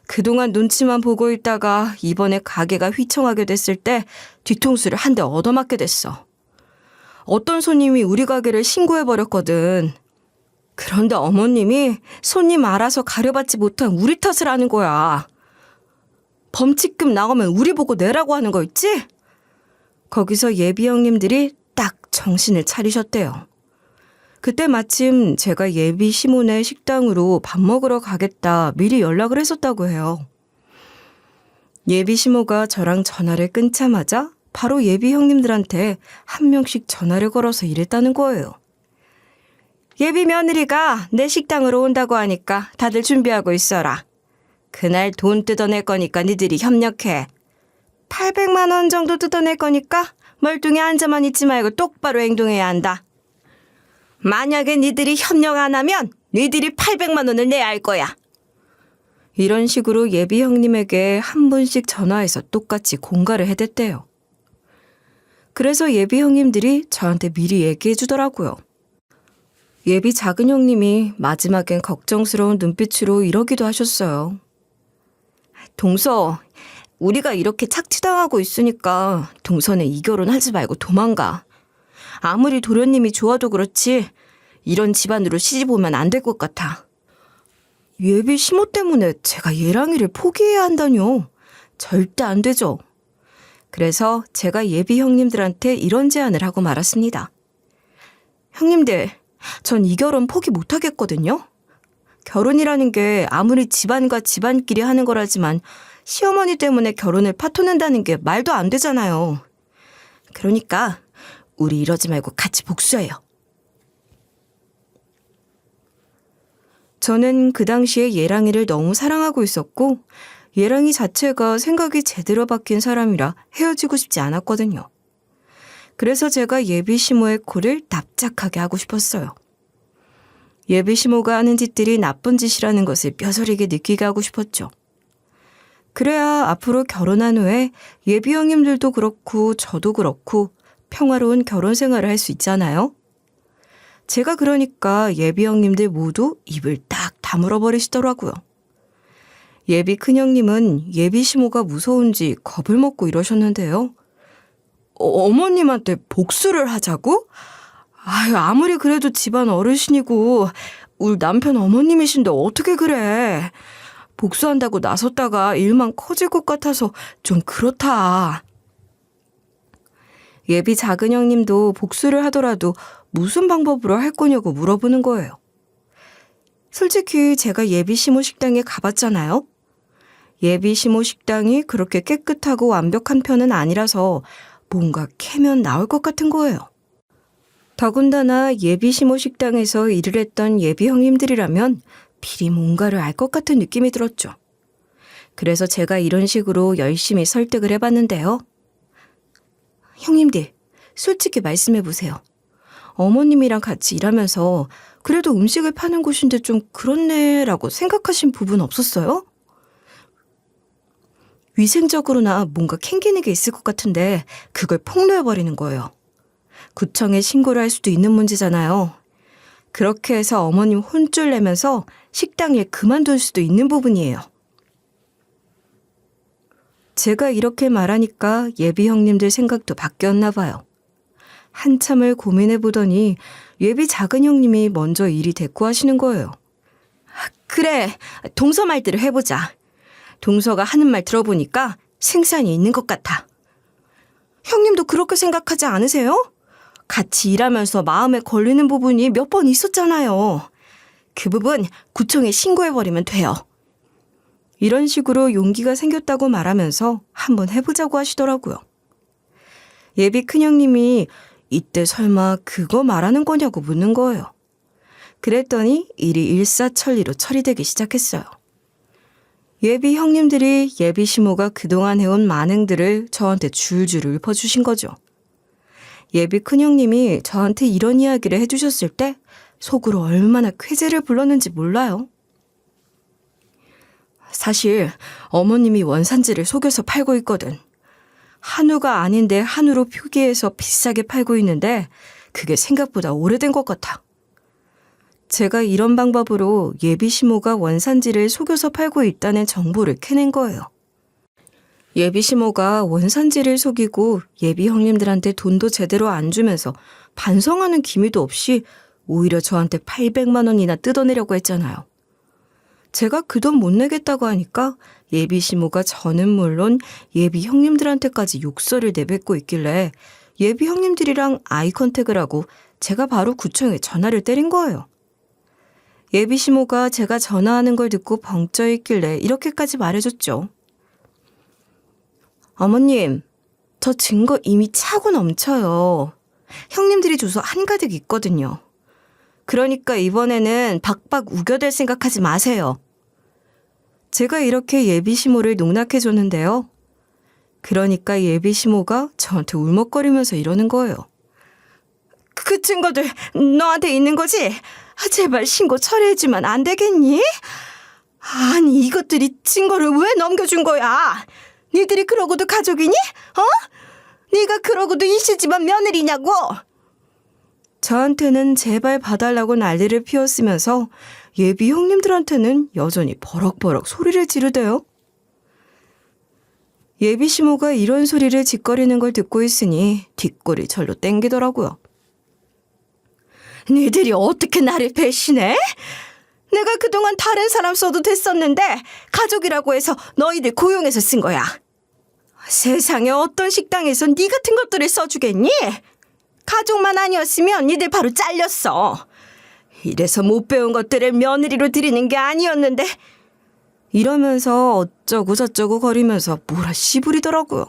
그동안 눈치만 보고 있다가 이번에 가게가 휘청하게 됐을 때 뒤통수를 한 대 얻어맞게 됐어. 어떤 손님이 우리 가게를 신고해버렸거든. 그런데 어머님이 손님 알아서 가려받지 못한 우리 탓을 하는 거야. 범칙금 나오면 우리 보고 내라고 하는 거 있지? 거기서 예비 형님들이 딱 정신을 차리셨대요. 그때 마침 제가 예비 시몬의 식당으로 밥 먹으러 가겠다 미리 연락을 했었다고 해요. 예비 시모가 저랑 전화를 끊자마자 바로 예비 형님들한테 한 명씩 전화를 걸어서 이랬다는 거예요. 예비 며느리가 내 식당으로 온다고 하니까 다들 준비하고 있어라. 그날 돈 뜯어낼 거니까 니들이 협력해. 800만 원 정도 뜯어낼 거니까 멀뚱히 앉아만 있지 말고 똑바로 행동해야 한다. 만약에 니들이 협력 안 하면 니들이 800만 원을 내야 할 거야. 이런 식으로 예비 형님에게 한 분씩 전화해서 똑같이 공갈을 해댔대요. 그래서 예비 형님들이 저한테 미리 얘기해 주더라고요. 예비 작은 형님이 마지막엔 걱정스러운 눈빛으로 이러기도 하셨어요. 동서, 우리가 이렇게 착취당하고 있으니까 동서는 이 결혼 하지 말고 도망가. 아무리 도련님이 좋아도 그렇지 이런 집안으로 시집 오면 안 될 것 같아. 예비 시모 때문에 제가 예랑이를 포기해야 한다뇨. 절대 안 되죠. 그래서 제가 예비 형님들한테 이런 제안을 하고 말았습니다. 형님들, 전 이 결혼 포기 못하겠거든요. 결혼이라는 게 아무리 집안과 집안끼리 하는 거라지만 시어머니 때문에 결혼을 파토낸다는 게 말도 안 되잖아요. 그러니까 우리 이러지 말고 같이 복수해요. 저는 그 당시에 예랑이를 너무 사랑하고 있었고 예랑이 자체가 생각이 제대로 바뀐 사람이라 헤어지고 싶지 않았거든요. 그래서 제가 예비 시모의 코를 납작하게 하고 싶었어요. 예비 시모가 하는 짓들이 나쁜 짓이라는 것을 뼈저리게 느끼게 하고 싶었죠. 그래야 앞으로 결혼한 후에 예비 형님들도 그렇고 저도 그렇고 평화로운 결혼 생활을 할 수 있잖아요. 제가 그러니까 예비 형님들 모두 입을 딱 다물어 버리시더라고요. 예비 큰형님은 예비 시모가 무서운지 겁을 먹고 이러셨는데요. 어머님한테 복수를 하자고? 아유, 아무리 그래도 집안 어르신이고 우리 남편 어머님이신데 어떻게 그래. 복수한다고 나섰다가 일만 커질 것 같아서 좀 그렇다. 예비 작은 형님도 복수를 하더라도 무슨 방법으로 할 거냐고 물어보는 거예요. 솔직히 제가 예비 시모 식당에 가봤잖아요. 예비 시모 식당이 그렇게 깨끗하고 완벽한 편은 아니라서 뭔가 캐면 나올 것 같은 거예요. 더군다나 예비 시모 식당에서 일을 했던 예비 형님들이라면 미리 뭔가를 알 것 같은 느낌이 들었죠. 그래서 제가 이런 식으로 열심히 설득을 해봤는데요. 형님들, 솔직히 말씀해보세요. 어머님이랑 같이 일하면서 그래도 음식을 파는 곳인데 좀 그렇네라고 생각하신 부분 없었어요? 위생적으로나 뭔가 캥기는 게 있을 것 같은데 그걸 폭로해버리는 거예요. 구청에 신고를 할 수도 있는 문제잖아요. 그렇게 해서 어머님 혼쭐 내면서 식당 일 그만둘 수도 있는 부분이에요. 제가 이렇게 말하니까 예비 형님들 생각도 바뀌었나 봐요. 한참을 고민해 보더니 예비 작은 형님이 먼저 일이 대꾸하시는 거예요. 그래, 동서 말대로 해보자. 동서가 하는 말 들어보니까 생산이 있는 것 같아. 형님도 그렇게 생각하지 않으세요? 같이 일하면서 마음에 걸리는 부분이 몇 번 있었잖아요. 그 부분 구청에 신고해버리면 돼요. 이런 식으로 용기가 생겼다고 말하면서 한번 해보자고 하시더라고요. 예비 큰형님이 이때 설마 그거 말하는 거냐고 묻는 거예요. 그랬더니 일이 일사천리로 처리되기 시작했어요. 예비 형님들이 예비 시모가 그동안 해온 만행들을 저한테 줄줄 읊어주신 거죠. 예비 큰형님이 저한테 이런 이야기를 해주셨을 때 속으로 얼마나 쾌재를 불렀는지 몰라요. 사실 어머님이 원산지를 속여서 팔고 있거든. 한우가 아닌데 한우로 표기해서 비싸게 팔고 있는데 그게 생각보다 오래된 것 같아. 제가 이런 방법으로 예비 시모가 원산지를 속여서 팔고 있다는 정보를 캐낸 거예요. 예비 시모가 원산지를 속이고 예비 형님들한테 돈도 제대로 안 주면서 반성하는 기미도 없이 오히려 저한테 800만 원이나 뜯어내려고 했잖아요. 제가 그 돈 못 내겠다고 하니까 예비 시모가 저는 물론 예비 형님들한테까지 욕설을 내뱉고 있길래 예비 형님들이랑 아이 컨택을 하고 제가 바로 구청에 전화를 때린 거예요. 예비 시모가 제가 전화하는 걸 듣고 벙쪄 있길래 이렇게까지 말해줬죠. 어머님, 저 증거 이미 차고 넘쳐요. 형님들이 줘서 한가득 있거든요. 그러니까 이번에는 박박 우겨댈 생각하지 마세요. 제가 이렇게 예비 시모를 농락해줬는데요. 그러니까 예비 시모가 저한테 울먹거리면서 이러는 거예요. 그 증거들 너한테 있는 거지? 제발 신고 처리해주면 안 되겠니? 아니 이것들이 증거를 왜 넘겨준 거야? 니들이 그러고도 가족이니? 네가 그러고도 이 시집안 며느리냐고? 저한테는 제발 봐달라고 난리를 피웠으면서 예비 형님들한테는 여전히 버럭버럭 소리를 지르대요. 예비 시모가 이런 소리를 짓거리는 걸 듣고 있으니 뒷골이 절로 땡기더라고요. 니들이 어떻게 나를 배신해? 내가 그동안 다른 사람 써도 됐었는데 가족이라고 해서 너희들 고용해서 쓴 거야. 세상에 어떤 식당에서 니 같은 것들을 써주겠니? 가족만 아니었으면 니들 바로 잘렸어. 이래서 못 배운 것들을 며느리로 들이는 게 아니었는데 이러면서 어쩌고 저쩌고 거리면서 뭐라 씨부리더라고요.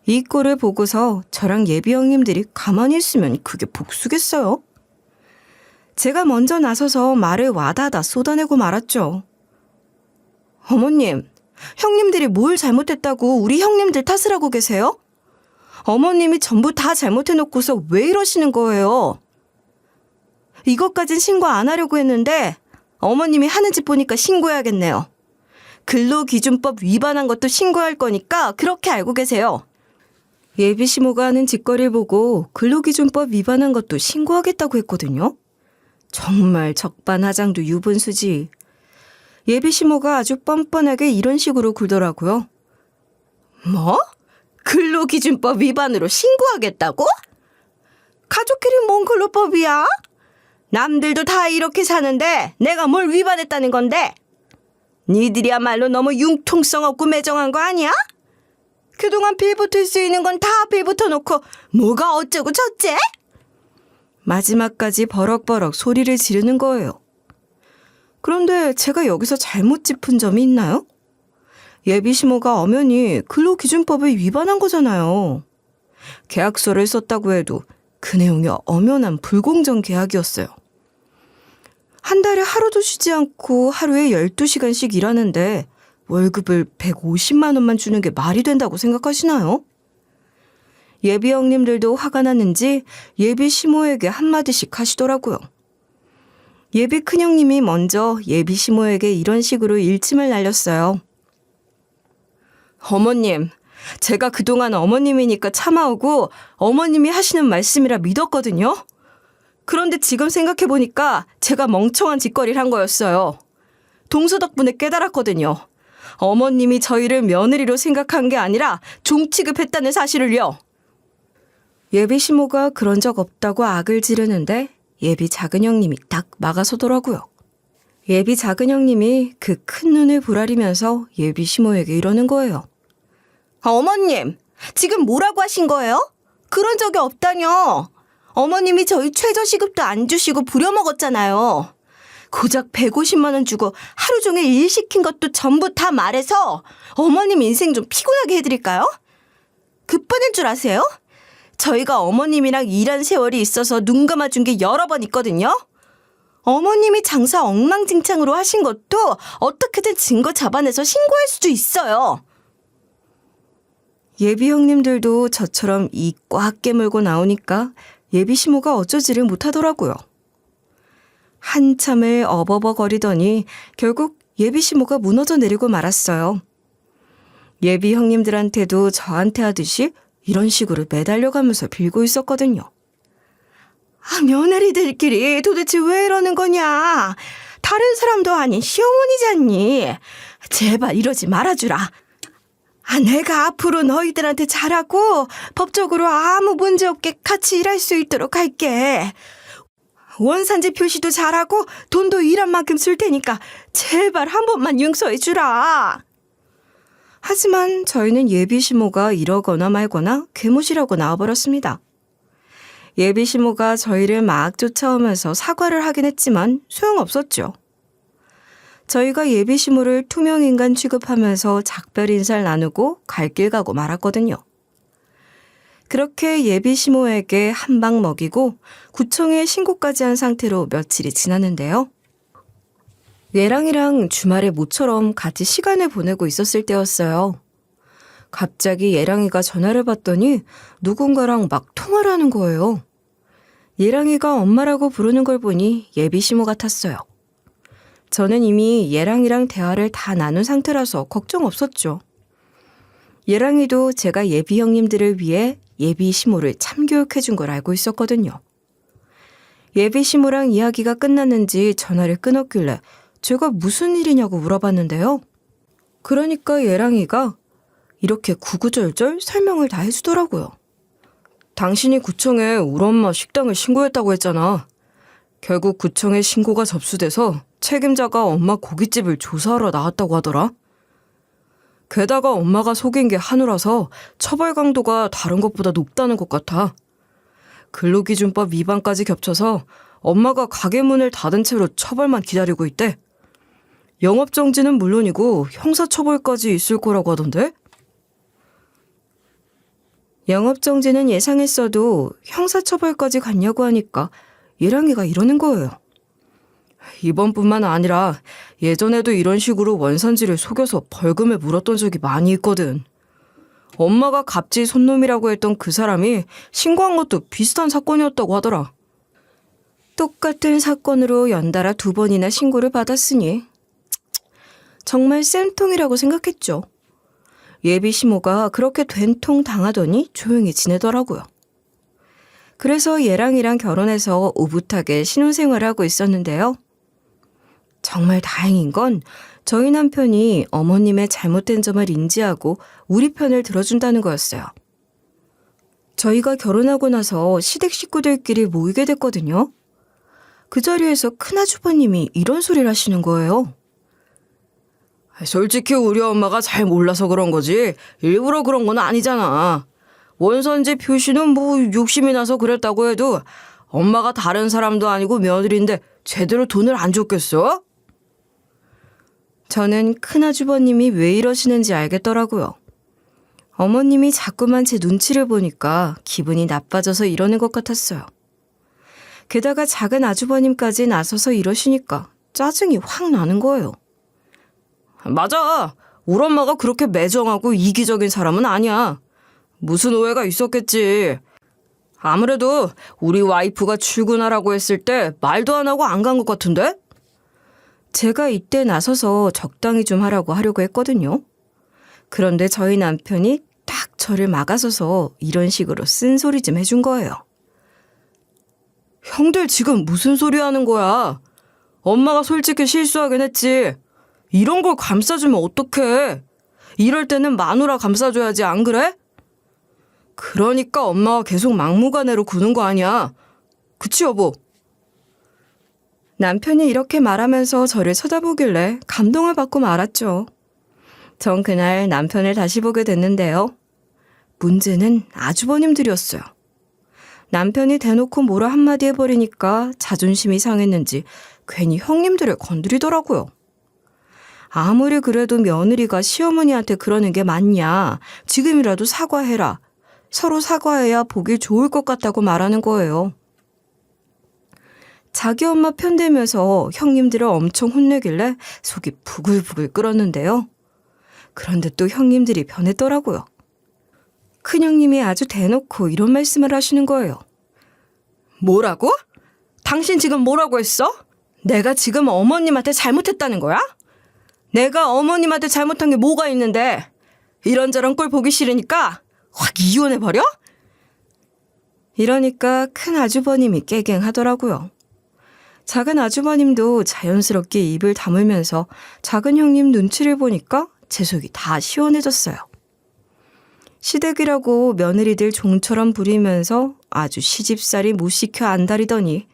이 꼴을 보고서 저랑 예비 형님들이 가만히 있으면 그게 복수겠어요? 제가 먼저 나서서 말을 와다다 쏟아내고 말았죠. 어머님, 형님들이 뭘 잘못했다고 우리 형님들 탓을 하고 계세요? 어머님이 전부 다 잘못해놓고서 왜 이러시는 거예요? 이것까진 신고 안 하려고 했는데 어머님이 하는 짓 보니까 신고해야겠네요. 근로기준법 위반한 것도 신고할 거니까 그렇게 알고 계세요. 예비 시모가 하는 짓거리를 보고 근로기준법 위반한 것도 신고하겠다고 했거든요. 정말 적반하장도 유분수지. 예비 시모가 아주 뻔뻔하게 이런 식으로 굴더라고요. 뭐? 근로기준법 위반으로 신고하겠다고? 가족끼리 뭔 근로법이야? 남들도 다 이렇게 사는데 내가 뭘 위반했다는 건데? 니들이야말로 너무 융통성 없고 매정한 거 아니야? 그동안 빌붙을 수 있는 건 다 빌붙어 놓고 뭐가 어쩌고 저쩌? 마지막까지 버럭버럭 소리를 지르는 거예요. 그런데 제가 여기서 잘못 짚은 점이 있나요? 예비 시모가 엄연히 근로기준법을 위반한 거잖아요. 계약서를 썼다고 해도 그 내용이 엄연한 불공정 계약이었어요. 한 달에 하루도 쉬지 않고 하루에 12시간씩 일하는데 월급을 150만 원만 주는 게 말이 된다고 생각하시나요? 예비 형님들도 화가 났는지 예비 시모에게 한마디씩 하시더라고요. 예비 큰형님이 먼저 예비 시모에게 이런 식으로 일침을 날렸어요. 어머님, 제가 그동안 어머님이니까 참아오고 어머님이 하시는 말씀이라 믿었거든요. 그런데 지금 생각해보니까 제가 멍청한 짓거리를 한 거였어요. 동서 덕분에 깨달았거든요. 어머님이 저희를 며느리로 생각한 게 아니라 종 취급했다는 사실을요. 예비 시모가 그런 적 없다고 악을 지르는데 예비 작은 형님이 딱 막아서더라고요. 예비 작은 형님이 그 큰 눈을 부라리면서 예비 시모에게 이러는 거예요. 어머님, 지금 뭐라고 하신 거예요? 그런 적이 없다뇨. 어머님이 저희 최저시급도 안 주시고 부려먹었잖아요. 고작 150만 원 주고 하루 종일 일 시킨 것도 전부 다 말해서 어머님 인생 좀 피곤하게 해드릴까요? 급받을 줄 아세요? 저희가 어머님이랑 일한 세월이 있어서 눈 감아준 게 여러 번 있거든요. 어머님이 장사 엉망진창으로 하신 것도 어떻게든 증거 잡아내서 신고할 수도 있어요. 예비 형님들도 저처럼 이 꽉 깨물고 나오니까 예비 시모가 어쩌지를 못하더라고요. 한참을 어버버거리더니 결국 예비 시모가 무너져 내리고 말았어요. 예비 형님들한테도 저한테 하듯이 이런 식으로 매달려가면서 빌고 있었거든요. 며느리들끼리 도대체 왜 이러는 거냐? 다른 사람도 아닌 시어머니잖니. 제발 이러지 말아주라. 내가 앞으로 너희들한테 잘하고 법적으로 아무 문제 없게 같이 일할 수 있도록 할게. 원산지 표시도 잘하고 돈도 일한 만큼 쓸 테니까 제발 한 번만 용서해 주라. 하지만 저희는 예비 시모가 이러거나 말거나 괴무시라고 나와버렸습니다. 예비 시모가 저희를 막 쫓아오면서 사과를 하긴 했지만 소용없었죠. 저희가 예비 시모를 투명인간 취급하면서 작별 인사를 나누고 갈 길 가고 말았거든요. 그렇게 예비 시모에게 한 방 먹이고 구청에 신고까지 한 상태로 며칠이 지났는데요. 얘랑이랑 주말에 모처럼 같이 시간을 보내고 있었을 때였어요. 갑자기 얘랑이가 전화를 받더니 누군가랑 막 통화를 하는 거예요. 얘랑이가 엄마라고 부르는 걸 보니 예비 시모 같았어요. 저는 이미 얘랑이랑 대화를 다 나눈 상태라서 걱정 없었죠. 얘랑이도 제가 예비 형님들을 위해 예비 시모를 참교육해 준 걸 알고 있었거든요. 예비 시모랑 이야기가 끝났는지 전화를 끊었길래 제가 무슨 일이냐고 물어봤는데요. 그러니까 얘랑이가 이렇게 구구절절 설명을 다 해주더라고요. 당신이 구청에 우리 엄마 식당을 신고했다고 했잖아. 결국 구청에 신고가 접수돼서 책임자가 엄마 고깃집을 조사하러 나왔다고 하더라. 게다가 엄마가 속인 게 한우라서 처벌 강도가 다른 것보다 높다는 것 같아. 근로기준법 위반까지 겹쳐서 엄마가 가게 문을 닫은 채로 처벌만 기다리고 있대. 영업정지는 물론이고 형사처벌까지 있을 거라고 하던데? 영업정지는 예상했어도 형사처벌까지 갔냐고 하니까 얘랑이가 이러는 거예요. 이번뿐만 아니라 예전에도 이런 식으로 원산지를 속여서 벌금에 물었던 적이 많이 있거든. 엄마가 갑질 손놈이라고 했던 그 사람이 신고한 것도 비슷한 사건이었다고 하더라. 똑같은 사건으로 연달아 2번이나 신고를 받았으니 정말 쌤통이라고 생각했죠. 예비 시모가 그렇게 된통 당하더니 조용히 지내더라고요. 그래서 얘랑이랑 결혼해서 오붓하게 신혼생활을 하고 있었는데요. 정말 다행인 건 저희 남편이 어머님의 잘못된 점을 인지하고 우리 편을 들어준다는 거였어요. 저희가 결혼하고 나서 시댁 식구들끼리 모이게 됐거든요. 그 자리에서 큰아주버님이 이런 소리를 하시는 거예요. 솔직히 우리 엄마가 잘 몰라서 그런 거지 일부러 그런 건 아니잖아. 원산지 표시는 뭐 욕심이 나서 그랬다고 해도 엄마가 다른 사람도 아니고 며느리인데 제대로 돈을 안 줬겠어? 저는 큰아주버님이 왜 이러시는지 알겠더라고요. 어머님이 자꾸만 제 눈치를 보니까 기분이 나빠져서 이러는 것 같았어요. 게다가 작은 아주버님까지 나서서 이러시니까 짜증이 확 나는 거예요. 맞아. 우리 엄마가 그렇게 매정하고 이기적인 사람은 아니야. 무슨 오해가 있었겠지. 아무래도 우리 와이프가 출근하라고 했을 때 말도 안 하고 안 간 것 같은데? 제가 이때 나서서 적당히 좀 하려고 했거든요. 그런데 저희 남편이 딱 저를 막아서서 이런 식으로 쓴소리 좀 해준 거예요. 형들 지금 무슨 소리 하는 거야? 엄마가 솔직히 실수하긴 했지. 이런 걸 감싸주면 어떡해? 이럴 때는 마누라 감싸줘야지, 안 그래? 그러니까 엄마가 계속 막무가내로 구는 거 아니야. 그치, 여보? 남편이 이렇게 말하면서 저를 쳐다보길래 감동을 받고 말았죠. 전 그날 남편을 다시 보게 됐는데요. 문제는 아주버님들이었어요. 남편이 대놓고 뭐라 한마디 해버리니까 자존심이 상했는지 괜히 형님들을 건드리더라고요. 아무리 그래도 며느리가 시어머니한테 그러는 게 맞냐. 지금이라도 사과해라. 서로 사과해야 보기 좋을 것 같다고 말하는 거예요. 자기 엄마 편들면서 형님들을 엄청 혼내길래 속이 부글부글 끓었는데요. 그런데 또 형님들이 변했더라고요. 큰형님이 아주 대놓고 이런 말씀을 하시는 거예요. 뭐라고? 당신 지금 뭐라고 했어? 내가 지금 어머님한테 잘못했다는 거야? 내가 어머님한테 잘못한 게 뭐가 있는데 이런저런 꼴 보기 싫으니까 확 이혼해버려? 이러니까 큰 아주버님이 깨갱하더라고요. 작은 아주버님도 자연스럽게 입을 다물면서 작은 형님 눈치를 보니까 제 속이 다 시원해졌어요. 시댁이라고 며느리들 종처럼 부리면서 아주 시집살이 못 시켜 안달이더니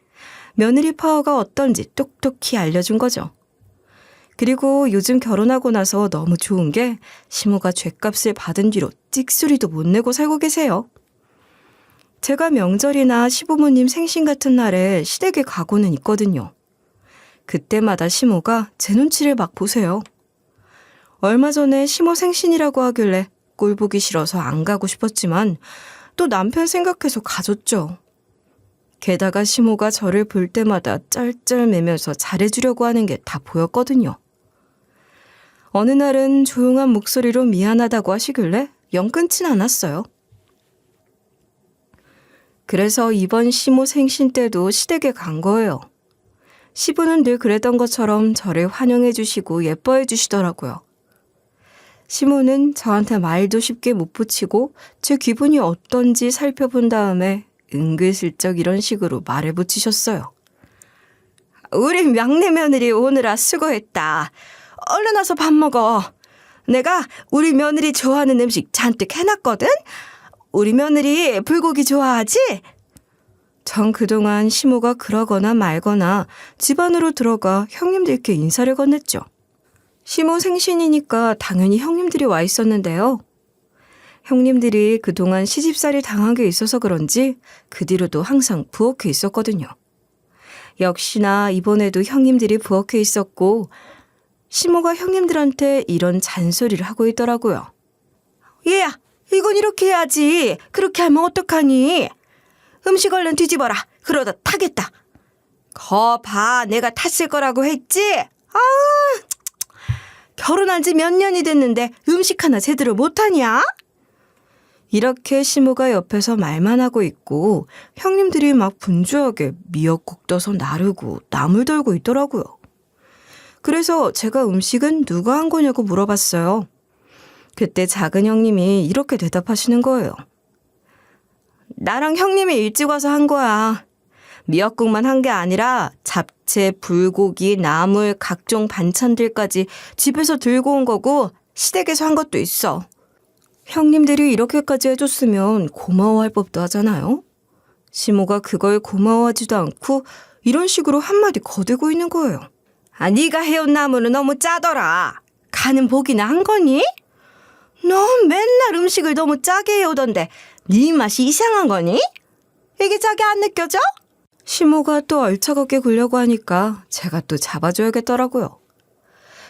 며느리 파워가 어떤지 똑똑히 알려준 거죠. 그리고 요즘 결혼하고 나서 너무 좋은 게 시모가 죗값을 받은 뒤로 찍소리도 못 내고 살고 계세요. 제가 명절이나 시부모님 생신 같은 날에 시댁에 가고는 있거든요. 그때마다 시모가 제 눈치를 막 보세요. 얼마 전에 시모 생신이라고 하길래 꼴 보기 싫어서 안 가고 싶었지만 또 남편 생각해서 가줬죠. 게다가 시모가 저를 볼 때마다 쩔쩔매면서 잘해주려고 하는 게 다 보였거든요. 어느 날은 조용한 목소리로 미안하다고 하시길래 영 끊진 않았어요. 그래서 이번 시모 생신 때도 시댁에 간 거예요. 시부는 늘 그랬던 것처럼 저를 환영해 주시고 예뻐해 주시더라고요. 시모는 저한테 말도 쉽게 못 붙이고 제 기분이 어떤지 살펴본 다음에 은근슬쩍 이런 식으로 말을 붙이셨어요. 우리 막내 며느리 오느라 수고했다. 얼른 와서 밥 먹어. 내가 우리 며느리 좋아하는 음식 잔뜩 해놨거든? 우리 며느리 불고기 좋아하지? 전 그동안 시모가 그러거나 말거나 집 안으로 들어가 형님들께 인사를 건넸죠. 시모 생신이니까 당연히 형님들이 와 있었는데요. 형님들이 그동안 시집살이 당한 게 있어서 그런지 그 뒤로도 항상 부엌에 있었거든요. 역시나 이번에도 형님들이 부엌에 있었고 시모가 형님들한테 이런 잔소리를 하고 있더라고요. 얘야, 이건 이렇게 해야지. 그렇게 하면 어떡하니? 음식 얼른 뒤집어라. 그러다 타겠다. 거 봐, 내가 탔을 거라고 했지? 결혼한 지 몇 년이 됐는데 음식 하나 제대로 못하냐? 이렇게 시모가 옆에서 말만 하고 있고 형님들이 막 분주하게 미역국 떠서 나르고 나물 덜고 있더라고요. 그래서 제가 음식은 누가 한 거냐고 물어봤어요. 그때 작은 형님이 이렇게 대답하시는 거예요. 나랑 형님이 일찍 와서 한 거야. 미역국만 한 게 아니라 잡채, 불고기, 나물, 각종 반찬들까지 집에서 들고 온 거고 시댁에서 한 것도 있어. 형님들이 이렇게까지 해줬으면 고마워할 법도 하잖아요. 시모가 그걸 고마워하지도 않고 이런 식으로 한마디 거들고 있는 거예요. 네가 해온 나물은 너무 짜더라. 간은 보기나 한 거니? 넌 맨날 음식을 너무 짜게 해오던데 네 입맛이 이상한 거니? 이게 짜게 안 느껴져? 시모가 또 얼차겁게 굴려고 하니까 제가 또 잡아줘야겠더라고요.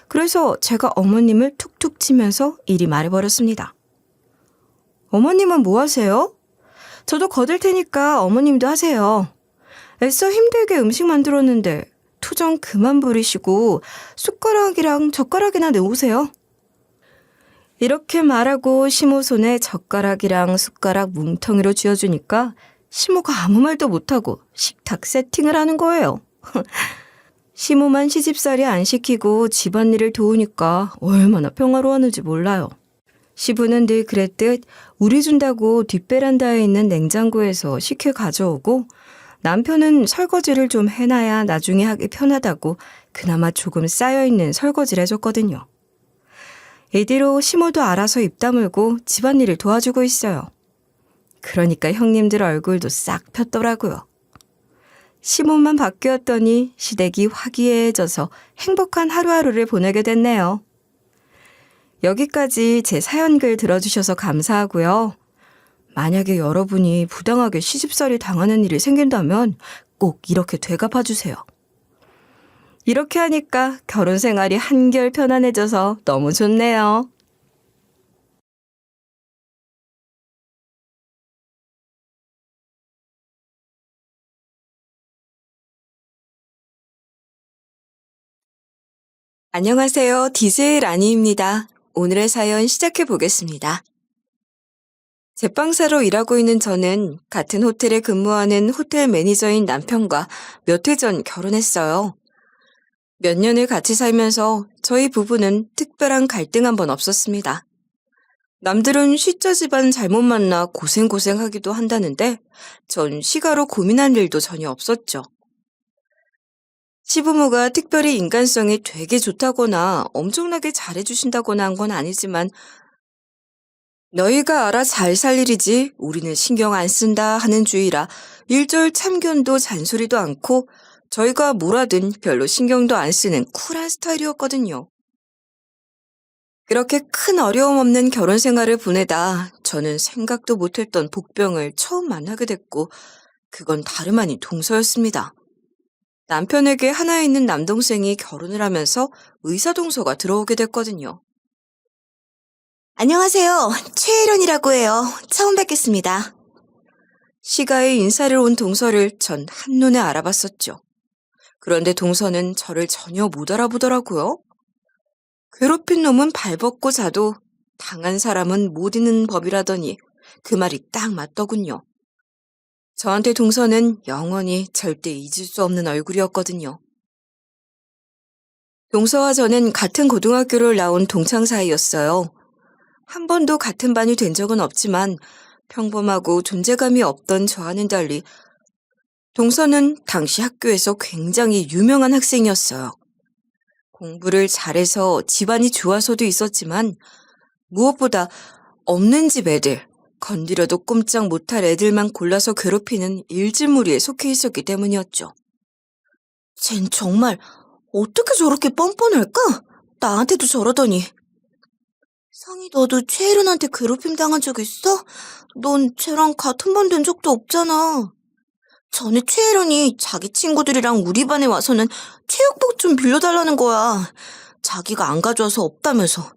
그래서 제가 어머님을 툭툭 치면서 이리 말해버렸습니다. 어머님은 뭐 하세요? 저도 거들 테니까 어머님도 하세요. 애써 힘들게 음식 만들었는데 투정 그만 부리시고 숟가락이랑 젓가락이나 내오세요. 이렇게 말하고 시모 손에 젓가락이랑 숟가락 뭉텅이로 쥐어주니까 시모가 아무 말도 못하고 식탁 세팅을 하는 거예요. 시모만 시집살이 안 시키고 집안일을 도우니까 얼마나 평화로웠는지 몰라요. 시부는 늘 그랬듯 우리 준다고 뒷베란다에 있는 냉장고에서 식혜 가져오고 남편은 설거지를 좀 해놔야 나중에 하기 편하다고 그나마 조금 쌓여있는 설거지를 해줬거든요. 이 뒤로 시모도 알아서 입 다물고 집안일을 도와주고 있어요. 그러니까 형님들 얼굴도 싹 폈더라고요. 시몬만 바뀌었더니 시댁이 화기애애져서 행복한 하루하루를 보내게 됐네요. 여기까지 제 사연글 들어주셔서 감사하고요. 만약에 여러분이 부당하게 시집살이 당하는 일이 생긴다면 꼭 이렇게 되갚아주세요. 이렇게 하니까 결혼 생활이 한결 편안해져서 너무 좋네요. 안녕하세요. DJ 라니입니다. 오늘의 사연 시작해 보겠습니다. 제빵사로 일하고 있는 저는 같은 호텔에 근무하는 호텔 매니저인 남편과 몇 해 전 결혼했어요. 몇 년을 같이 살면서 저희 부부는 특별한 갈등 한 번 없었습니다. 남들은 시자 집안 잘못 만나 고생고생하기도 한다는데 전 시가로 고민한 일도 전혀 없었죠. 시부모가 특별히 인간성이 되게 좋다거나 엄청나게 잘해주신다거나 한 건 아니지만 너희가 알아 잘 살 일이지 우리는 신경 안 쓴다 하는 주의라 일절 참견도 잔소리도 않고 저희가 뭘 하든 별로 신경도 안 쓰는 쿨한 스타일이었거든요. 그렇게 큰 어려움 없는 결혼 생활을 보내다 저는 생각도 못했던 복병을 처음 만나게 됐고 그건 다름 아닌 동서였습니다. 남편에게 하나 있는 남동생이 결혼을 하면서 의사동서가 들어오게 됐거든요. 안녕하세요. 최혜련이라고 해요. 처음 뵙겠습니다. 시가에 인사를 온 동서를 전 한눈에 알아봤었죠. 그런데 동서는 저를 전혀 못 알아보더라고요. 괴롭힌 놈은 발벗고 자도 당한 사람은 못 잊는 법이라더니 그 말이 딱 맞더군요. 저한테 동서는 영원히 절대 잊을 수 없는 얼굴이었거든요. 동서와 저는 같은 고등학교를 나온 동창 사이였어요. 한 번도 같은 반이 된 적은 없지만 평범하고 존재감이 없던 저와는 달리 동서는 당시 학교에서 굉장히 유명한 학생이었어요. 공부를 잘해서 집안이 좋아서도 있었지만 무엇보다 없는 집 애들, 건드려도 꼼짝 못할 애들만 골라서 괴롭히는 일진무리에 속해 있었기 때문이었죠. 쟨 정말 어떻게 저렇게 뻔뻔할까? 나한테도 저러더니. 상희 너도 최혜련한테 괴롭힘 당한 적 있어? 넌 쟤랑 같은 반 된 적도 없잖아. 전에 최혜련이 자기 친구들이랑 우리 반에 와서는 체육복 좀 빌려달라는 거야. 자기가 안 가져와서 없다면서.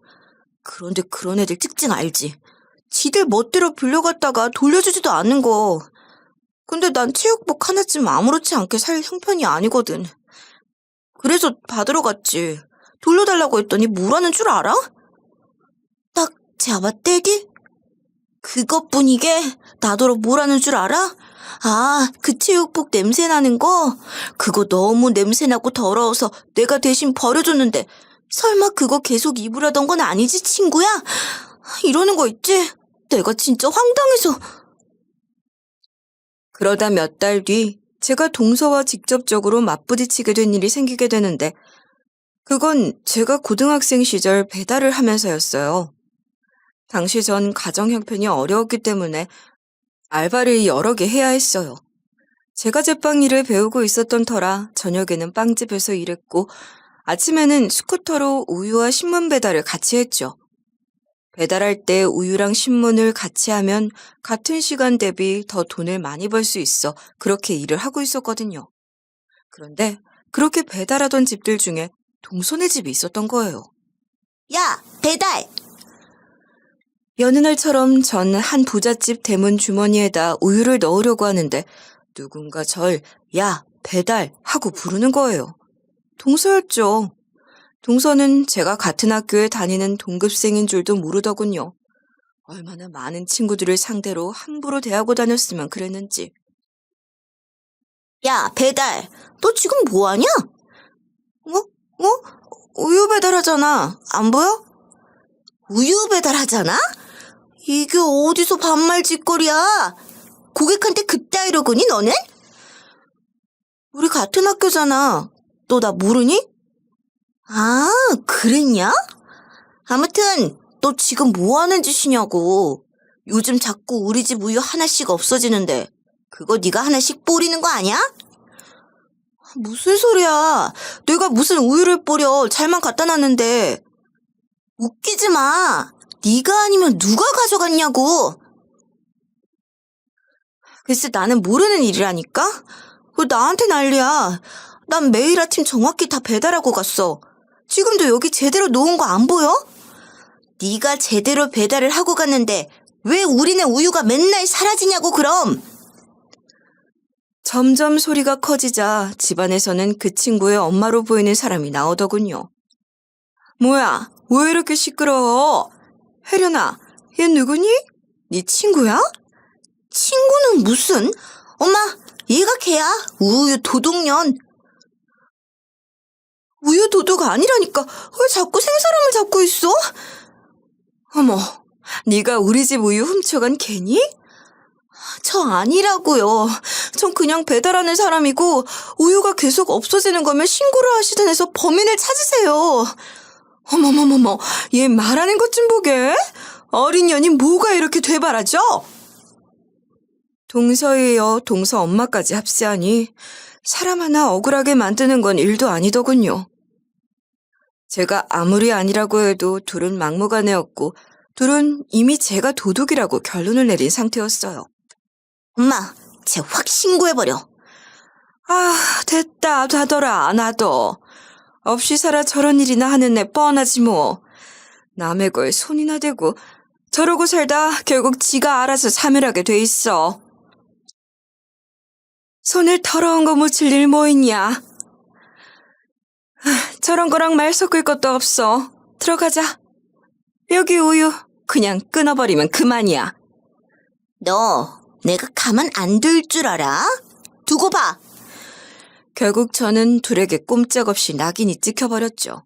그런데 그런 애들 특징 알지? 지들 멋대로 빌려갔다가 돌려주지도 않는 거. 근데 난 체육복 하나쯤 아무렇지 않게 살 형편이 아니거든. 그래서 받으러 갔지. 돌려달라고 했더니 뭐라는 줄 알아? 딱 잡아떼기? 그것뿐이게 나더러 뭐라는 줄 알아? 아, 그 체육복 냄새 나는 거? 그거 너무 냄새나고 더러워서 내가 대신 버려줬는데 설마 그거 계속 입으려던 건 아니지, 친구야? 이러는 거 있지? 내가 진짜 황당해서. 그러다 몇 달 뒤 제가 동서와 직접적으로 맞부딪히게 된 일이 생기게 되는데 그건 제가 고등학생 시절 배달을 하면서였어요. 당시 전 가정 형편이 어려웠기 때문에 알바를 여러 개 해야 했어요. 제가 제빵 일을 배우고 있었던 터라 저녁에는 빵집에서 일했고 아침에는 스쿠터로 우유와 신문 배달을 같이 했죠. 배달할 때 우유랑 신문을 같이 하면 같은 시간 대비 더 돈을 많이 벌 수 있어 그렇게 일을 하고 있었거든요. 그런데 그렇게 배달하던 집들 중에 동선의 집이 있었던 거예요. 야, 배달! 여느 날처럼 전 한 부잣집 대문 주머니에다 우유를 넣으려고 하는데 누군가 절 야, 배달! 하고 부르는 거예요. 동서였죠. 동서는 제가 같은 학교에 다니는 동급생인 줄도 모르더군요. 얼마나 많은 친구들을 상대로 함부로 대하고 다녔으면 그랬는지. 야, 배달! 너 지금 뭐하냐? 우유 배달하잖아. 안 보여? 우유 배달하잖아? 이게 어디서 반말 짓거리야? 고객한테 그따위로 구니 너는? 우리 같은 학교잖아. 너 나 모르니? 아, 그랬냐? 아무튼 너 지금 뭐 하는 짓이냐고. 요즘 자꾸 우리 집 우유 하나씩 없어지는데 그거 네가 하나씩 뿌리는 거 아니야? 무슨 소리야. 내가 무슨 우유를 뿌려. 잘만 갖다 놨는데. 웃기지 마. 네가 아니면 누가 가져갔냐고. 글쎄 나는 모르는 일이라니까? 왜 나한테 난리야. 난 매일 아침 정확히 다 배달하고 갔어. 지금도 여기 제대로 놓은 거 안 보여? 네가 제대로 배달을 하고 갔는데 왜 우리는 우유가 맨날 사라지냐고 그럼. 점점 소리가 커지자 집안에서는 그 친구의 엄마로 보이는 사람이 나오더군요. 뭐야, 왜 이렇게 시끄러워? 혜련아, 얘 누구니? 네 친구야? 친구는 무슨? 엄마, 얘가 걔야. 우유 도둑년. 우유 도둑 아니라니까. 왜 자꾸 생사람을 잡고 있어? 어머, 네가 우리 집 우유 훔쳐간 걔니? 저 아니라고요. 전 그냥 배달하는 사람이고 우유가 계속 없어지는 거면 신고를 하시든 해서 범인을 찾으세요. 어머머머머, 얘 말하는 것 좀 보게. 어린 년이 뭐가 이렇게 되바라져? 동서에 이어 동서 엄마까지 합세하니 사람 하나 억울하게 만드는 건 일도 아니더군요. 제가 아무리 아니라고 해도 둘은 막무가내였고 둘은 이미 제가 도둑이라고 결론을 내린 상태였어요. 엄마, 쟤 확 신고해버려. 아, 됐다 다더라. 나도. 없이 살아 저런 일이나 하는 애 뻔하지 뭐. 남의 거에 손이나 대고 저러고 살다 결국 지가 알아서 사멸하게 돼 있어. 손을 더러운 거 묻힐 일 뭐 있냐. 저런 거랑 말 섞을 것도 없어. 들어가자. 여기 우유 그냥 끊어버리면 그만이야. 너 내가 가만 안 둘 줄 알아? 두고 봐. 결국 저는 둘에게 꼼짝없이 낙인이 찍혀버렸죠.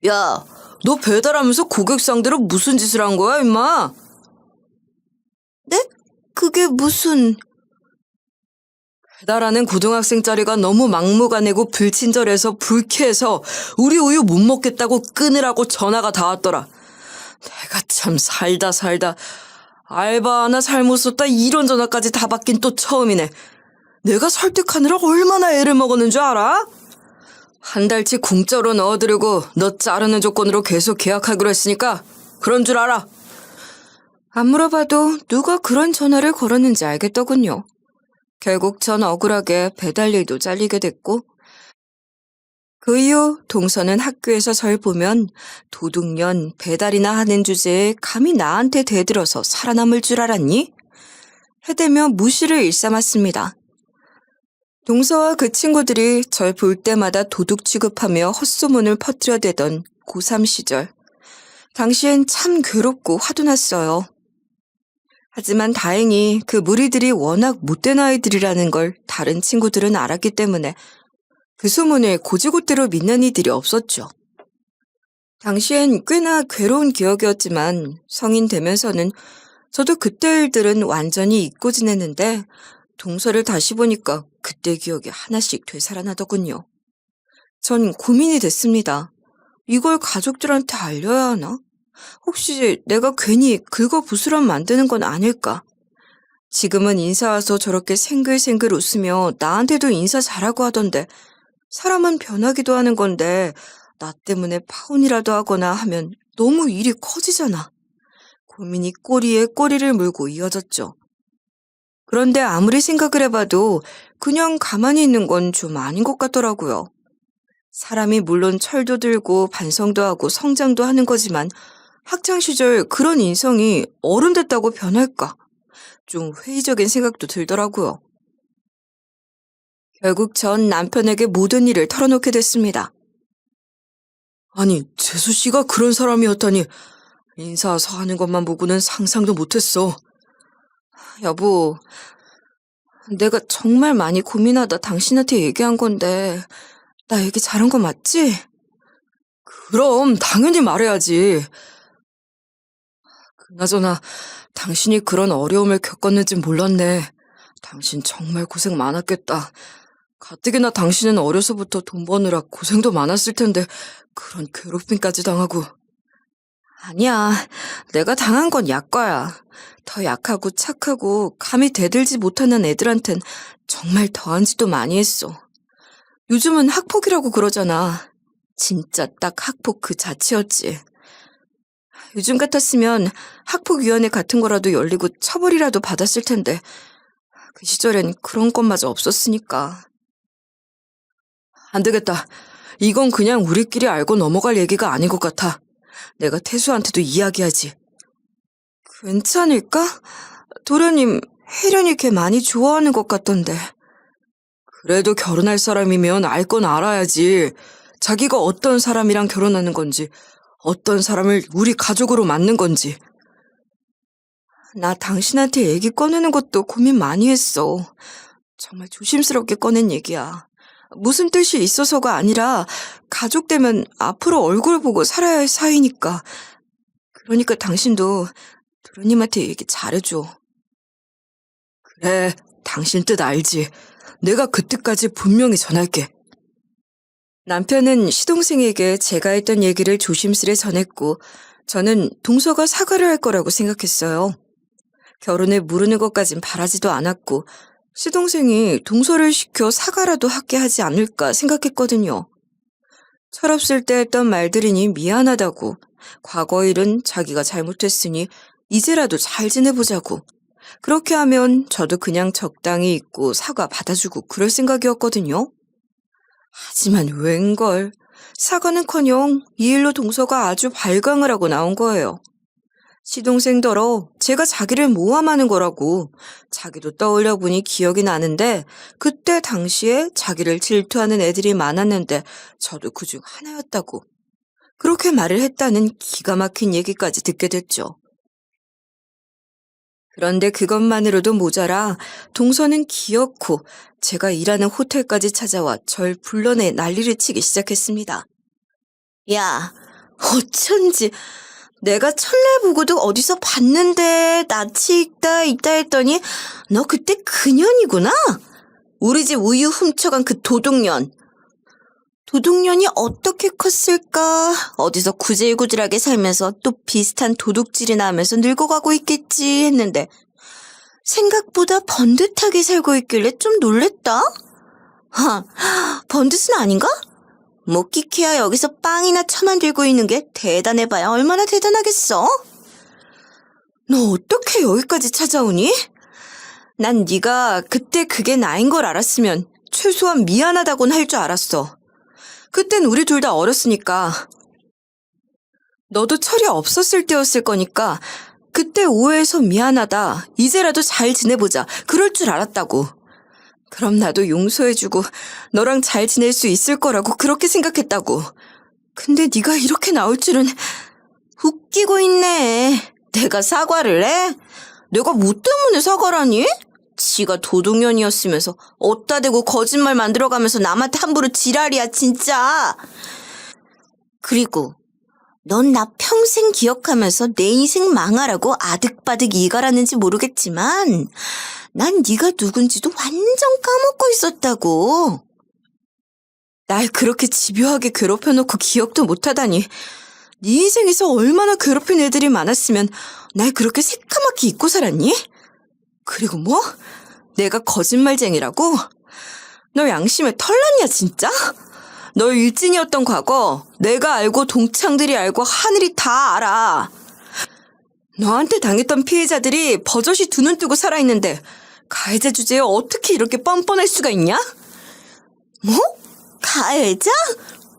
야, 너 배달하면서 고객 상대로 무슨 짓을 한 거야, 임마? 네? 그게 무슨... 배달하는 고등학생짜리가 너무 막무가내고 불친절해서 불쾌해서 우리 우유 못 먹겠다고 끊으라고 전화가 닿았더라. 내가 참 살다 알바 하나 잘못 썼다 이런 전화까지 다 받긴 또 처음이네. 내가 설득하느라 얼마나 애를 먹었는 줄 알아? 한 달치 공짜로 넣어드리고 너 자르는 조건으로 계속 계약하기로 했으니까 그런 줄 알아. 안 물어봐도 누가 그런 전화를 걸었는지 알겠더군요. 결국 전 억울하게 배달 일도 잘리게 됐고 그 이후 동서는 학교에서 절 보면 도둑년 배달이나 하는 주제에 감히 나한테 대들어서 살아남을 줄 알았니? 해대며 무시를 일삼았습니다. 동서와 그 친구들이 절 볼 때마다 도둑 취급하며 헛소문을 퍼뜨려대던 고3 시절. 당시엔 참 괴롭고 화도 났어요. 하지만 다행히 그 무리들이 워낙 못된 아이들이라는 걸 다른 친구들은 알았기 때문에 그 소문을 고지고대로 믿는 이들이 없었죠. 당시엔 꽤나 괴로운 기억이었지만 성인 되면서는 저도 그때 일들은 완전히 잊고 지냈는데 동서를 다시 보니까 그때 기억이 하나씩 되살아나더군요. 전 고민이 됐습니다. 이걸 가족들한테 알려야 하나? 혹시 내가 괜히 긁어부스럼 만드는 건 아닐까? 지금은 인사 와서 저렇게 생글생글 웃으며 나한테도 인사 잘하고 하던데 사람은 변하기도 하는 건데 나 때문에 파혼이라도 하거나 하면 너무 일이 커지잖아. 고민이 꼬리에 꼬리를 물고 이어졌죠. 그런데 아무리 생각을 해봐도 그냥 가만히 있는 건 좀 아닌 것 같더라고요. 사람이 물론 철도 들고 반성도 하고 성장도 하는 거지만 학창시절 그런 인성이 어른 됐다고 변할까? 좀 회의적인 생각도 들더라고요. 결국 전 남편에게 모든 일을 털어놓게 됐습니다. 아니, 재수 씨가 그런 사람이었다니 인사 와서 하는 것만 보고는 상상도 못했어. 여보, 내가 정말 많이 고민하다 당신한테 얘기한 건데 나 얘기 잘한 거 맞지? 그럼 당연히 말해야지. 그나저나 당신이 그런 어려움을 겪었는지 몰랐네. 당신 정말 고생 많았겠다. 가뜩이나 당신은 어려서부터 돈 버느라 고생도 많았을 텐데 그런 괴롭힘까지 당하고. 아니야, 내가 당한 건 약과야. 더 약하고 착하고 감히 대들지 못하는 애들한텐 정말 더한 짓도 많이 했어. 요즘은 학폭이라고 그러잖아. 진짜 딱 학폭 그 자체였지. 요즘 같았으면 학폭위원회 같은 거라도 열리고 처벌이라도 받았을 텐데 그 시절엔 그런 것마저 없었으니까. 안 되겠다. 이건 그냥 우리끼리 알고 넘어갈 얘기가 아닌 것 같아. 내가 태수한테도 이야기하지. 괜찮을까? 도련님, 혜련이 걔 많이 좋아하는 것 같던데. 그래도 결혼할 사람이면 알 건 알아야지. 자기가 어떤 사람이랑 결혼하는 건지, 어떤 사람을 우리 가족으로 맞는 건지. 나 당신한테 얘기 꺼내는 것도 고민 많이 했어. 정말 조심스럽게 꺼낸 얘기야. 무슨 뜻이 있어서가 아니라 가족 되면 앞으로 얼굴 보고 살아야 할 사이니까. 그러니까 당신도 도련님한테 얘기 잘해줘. 그래, 당신 뜻 알지. 내가 그 뜻까지 분명히 전할게. 남편은 시동생에게 제가 했던 얘기를 조심스레 전했고 저는 동서가 사과를 할 거라고 생각했어요. 결혼을 무르는 것까진 바라지도 않았고 시동생이 동서를 시켜 사과라도 하게 하지 않을까 생각했거든요. 철없을 때 했던 말들이니 미안하다고, 과거 일은 자기가 잘못했으니 이제라도 잘 지내보자고. 그렇게 하면 저도 그냥 적당히 있고 사과 받아주고 그럴 생각이었거든요. 하지만 웬걸, 사과는커녕 이 일로 동서가 아주 발광을 하고 나온 거예요. 시동생더러 제가 자기를 모함하는 거라고. 자기도 떠올려보니 기억이 나는데 그때 당시에 자기를 질투하는 애들이 많았는데 저도 그중 하나였다고. 그렇게 말을 했다는 기가 막힌 얘기까지 듣게 됐죠. 그런데 그것만으로도 모자라 동서는 기어코 제가 일하는 호텔까지 찾아와 절 불러내 난리를 치기 시작했습니다. 야, 어쩐지 내가 첫날 보고도 어디서 봤는데 낯이 있다 했더니 너 그때 그년이구나? 우리 집 우유 훔쳐간 그 도둑년. 도둑년이 어떻게 컸을까? 어디서 구질구질하게 살면서 또 비슷한 도둑질이나 하면서 늙어가고 있겠지 했는데 생각보다 번듯하게 살고 있길래 좀 놀랬다? 번듯은 아닌가? 뭐 끼케야 여기서 빵이나 처만들고 있는 게 대단해봐야 얼마나 대단하겠어? 너 어떻게 여기까지 찾아오니? 난 네가 그때 그게 나인 걸 알았으면 최소한 미안하다곤 할 줄 알았어. 그땐 우리 둘 다 어렸으니까. 너도 철이 없었을 때였을 거니까 그때 오해해서 미안하다. 이제라도 잘 지내보자. 그럴 줄 알았다고. 그럼 나도 용서해주고 너랑 잘 지낼 수 있을 거라고 그렇게 생각했다고. 근데 네가 이렇게 나올 줄은. 웃기고 있네. 내가 사과를 해? 내가 뭐 때문에 사과라니? 지가 도둑년이었으면서 어디다 대고 거짓말 만들어가면서 남한테 함부로 지랄이야 진짜. 그리고 넌 나 평생 기억하면서 내 인생 망하라고 아득바득 이갈았는지 모르겠지만 난 네가 누군지도 완전 까먹고 있었다고. 날 그렇게 집요하게 괴롭혀놓고 기억도 못하다니. 네 인생에서 얼마나 괴롭힌 애들이 많았으면 날 그렇게 새까맣게 잊고 살았니? 그리고 뭐? 내가 거짓말쟁이라고? 너 양심에 털났냐 진짜? 너 일진이었던 과거 내가 알고 동창들이 알고 하늘이 다 알아. 너한테 당했던 피해자들이 버젓이 두 눈 뜨고 살아있는데 가해자 주제에 어떻게 이렇게 뻔뻔할 수가 있냐? 뭐? 가해자?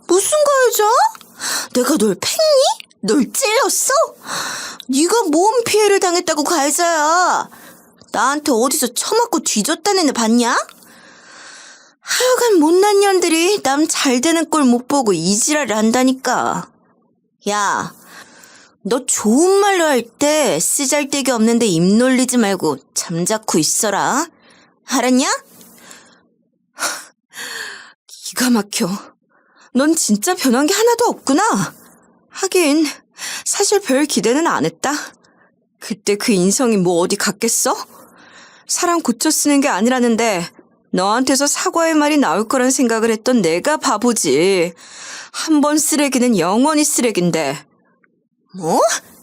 무슨 가해자? 내가 널 팼니? 널 찔렀어? 네가 뭔 피해를 당했다고 가해자야? 나한테 어디서 처맞고 뒤졌다는 애 봤냐? 하여간 못난 년들이 남 잘되는 꼴 못 보고 이지랄을 한다니까. 야, 너 좋은 말로 할 때 쓰잘데기 없는데 입 놀리지 말고 잠자코 있어라. 알았냐? 기가 막혀. 넌 진짜 변한 게 하나도 없구나. 하긴 사실 별 기대는 안 했다. 그때 그 인성이 뭐 어디 갔겠어? 사람 고쳐 쓰는 게 아니라는데 너한테서 사과의 말이 나올 거란 생각을 했던 내가 바보지. 한 번 쓰레기는 영원히 쓰레기인데. 뭐?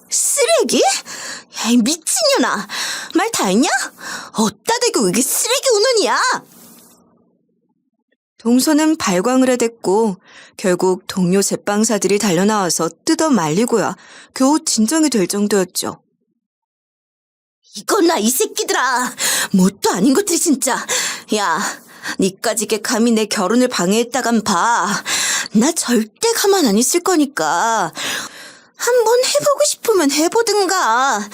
쓰레기? 야, 이 미친년아. 말 다 했냐? 어따 대고 이게 쓰레기 운운이야. 동서는 발광을 해댔고 결국 동료 제빵사들이 달려나와서 뜯어 말리고야 겨우 진정이 될 정도였죠. 이거나 이 새끼들아. 뭣도 아닌 것들이 진짜. 야, 니까지 게 감히 내 결혼을 방해했다간 봐. 나 절대 가만 안 있을 거니까. 한번 해보고 싶으면 해보든가.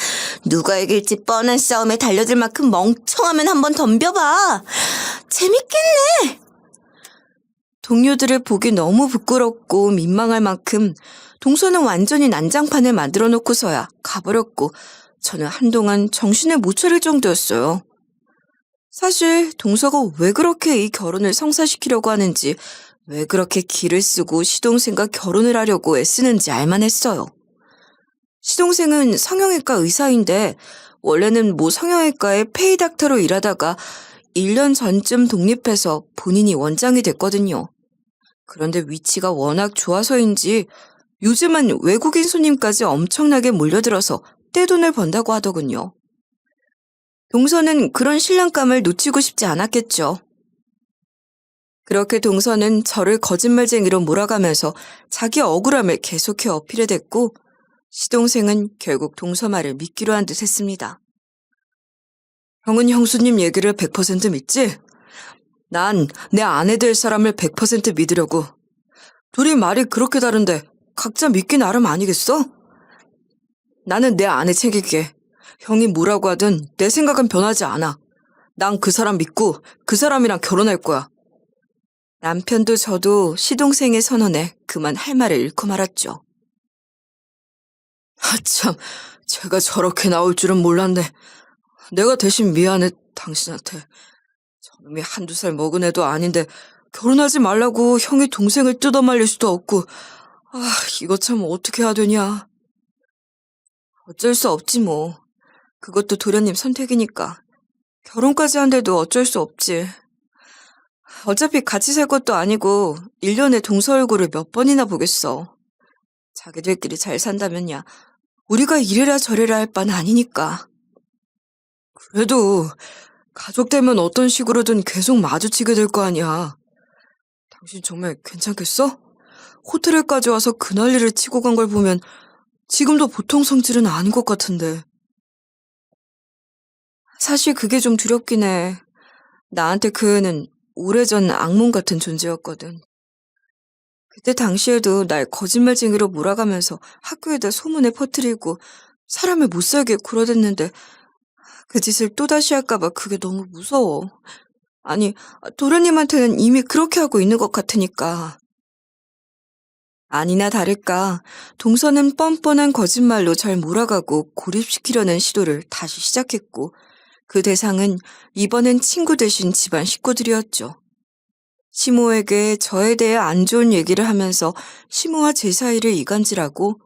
누가 이길지 뻔한 싸움에 달려들 만큼 멍청하면 한번 덤벼봐. 재밌겠네. 동료들을 보기 너무 부끄럽고 민망할 만큼 동서는 완전히 난장판을 만들어 놓고서야 가버렸고 저는 한동안 정신을 못 차릴 정도였어요. 사실 동서가 왜 그렇게 이 결혼을 성사시키려고 하는지, 왜 그렇게 기를 쓰고 시동생과 결혼을 하려고 애쓰는지 알만했어요. 시동생은 성형외과 의사인데 원래는 모 성형외과의 페이닥터로 일하다가 1년 전쯤 독립해서 본인이 원장이 됐거든요. 그런데 위치가 워낙 좋아서인지 요즘은 외국인 손님까지 엄청나게 몰려들어서 떼돈을 번다고 하더군요. 동서는 그런 신랑감을 놓치고 싶지 않았겠죠. 그렇게 동서는 저를 거짓말쟁이로 몰아가면서 자기 억울함을 계속해 어필해댔고 시동생은 결국 동서 말을 믿기로 한 듯 했습니다. 형은 형수님 얘기를 100% 믿지? 난 내 아내 될 사람을 100% 믿으려고. 둘이 말이 그렇게 다른데 각자 믿기 나름 아니겠어? 나는 내 아내 챙길게. 형이 뭐라고 하든 내 생각은 변하지 않아. 난 그 사람 믿고 그 사람이랑 결혼할 거야. 남편도 저도 시동생의 선언에 그만 할 말을 잃고 말았죠. 참, 제가 저렇게 나올 줄은 몰랐네. 내가 대신 미안해, 당신한테. 저놈이 한두 살 먹은 애도 아닌데 결혼하지 말라고 형이 동생을 뜯어말릴 수도 없고, 이거 참 어떻게 해야 되냐. 어쩔 수 없지 뭐. 그것도 도련님 선택이니까. 결혼까지 한데도 어쩔 수 없지. 어차피 같이 살 것도 아니고 1년에 동서 얼굴을 몇 번이나 보겠어. 자기들끼리 잘 산다면야 우리가 이래라 저래라 할 바는 아니니까. 그래도 가족 되면 어떤 식으로든 계속 마주치게 될 거 아니야. 당신 정말 괜찮겠어? 호텔에까지 와서 그 난리를 치고 간 걸 보면 지금도 보통 성질은 아닌 것 같은데. 사실 그게 좀 두렵긴 해. 나한테 그 애는 오래전 악몽 같은 존재였거든. 그때 당시에도 날 거짓말쟁이로 몰아가면서 학교에다 소문을 퍼뜨리고 사람을 못살게 굴어댔는데 그 짓을 또다시 할까봐 그게 너무 무서워. 아니, 도련님한테는 이미 그렇게 하고 있는 것 같으니까. 아니나 다를까 동서는 뻔뻔한 거짓말로 절 몰아가고 고립시키려는 시도를 다시 시작했고 그 대상은 이번엔 친구 대신 집안 식구들이었죠. 시모에게 저에 대해 안 좋은 얘기를 하면서 시모와 제 사이를 이간질하고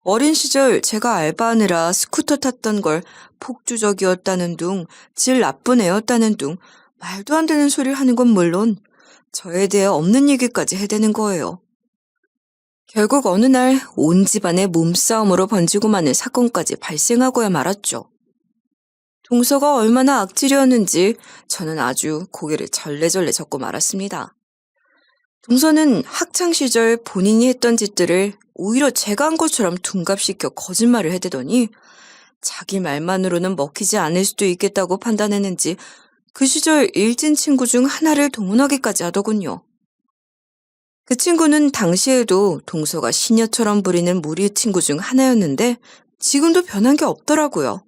어린 시절 제가 알바하느라 스쿠터 탔던 걸 폭주적이었다는 둥, 질 나쁜 애였다는 둥 말도 안 되는 소리를 하는 건 물론 저에 대해 없는 얘기까지 해대는 거예요. 결국 어느 날 온 집안의 몸싸움으로 번지고 마는 사건까지 발생하고야 말았죠. 동서가 얼마나 악질이었는지 저는 아주 고개를 절레절레 젓고 말았습니다. 동서는 학창시절 본인이 했던 짓들을 오히려 제가 한 것처럼 둔갑시켜 거짓말을 해대더니 자기 말만으로는 먹히지 않을 수도 있겠다고 판단했는지 그 시절 일진 친구 중 하나를 동원하기까지 하더군요. 그 친구는 당시에도 동서가 시녀처럼 부리는 무리 친구 중 하나였는데 지금도 변한 게 없더라고요.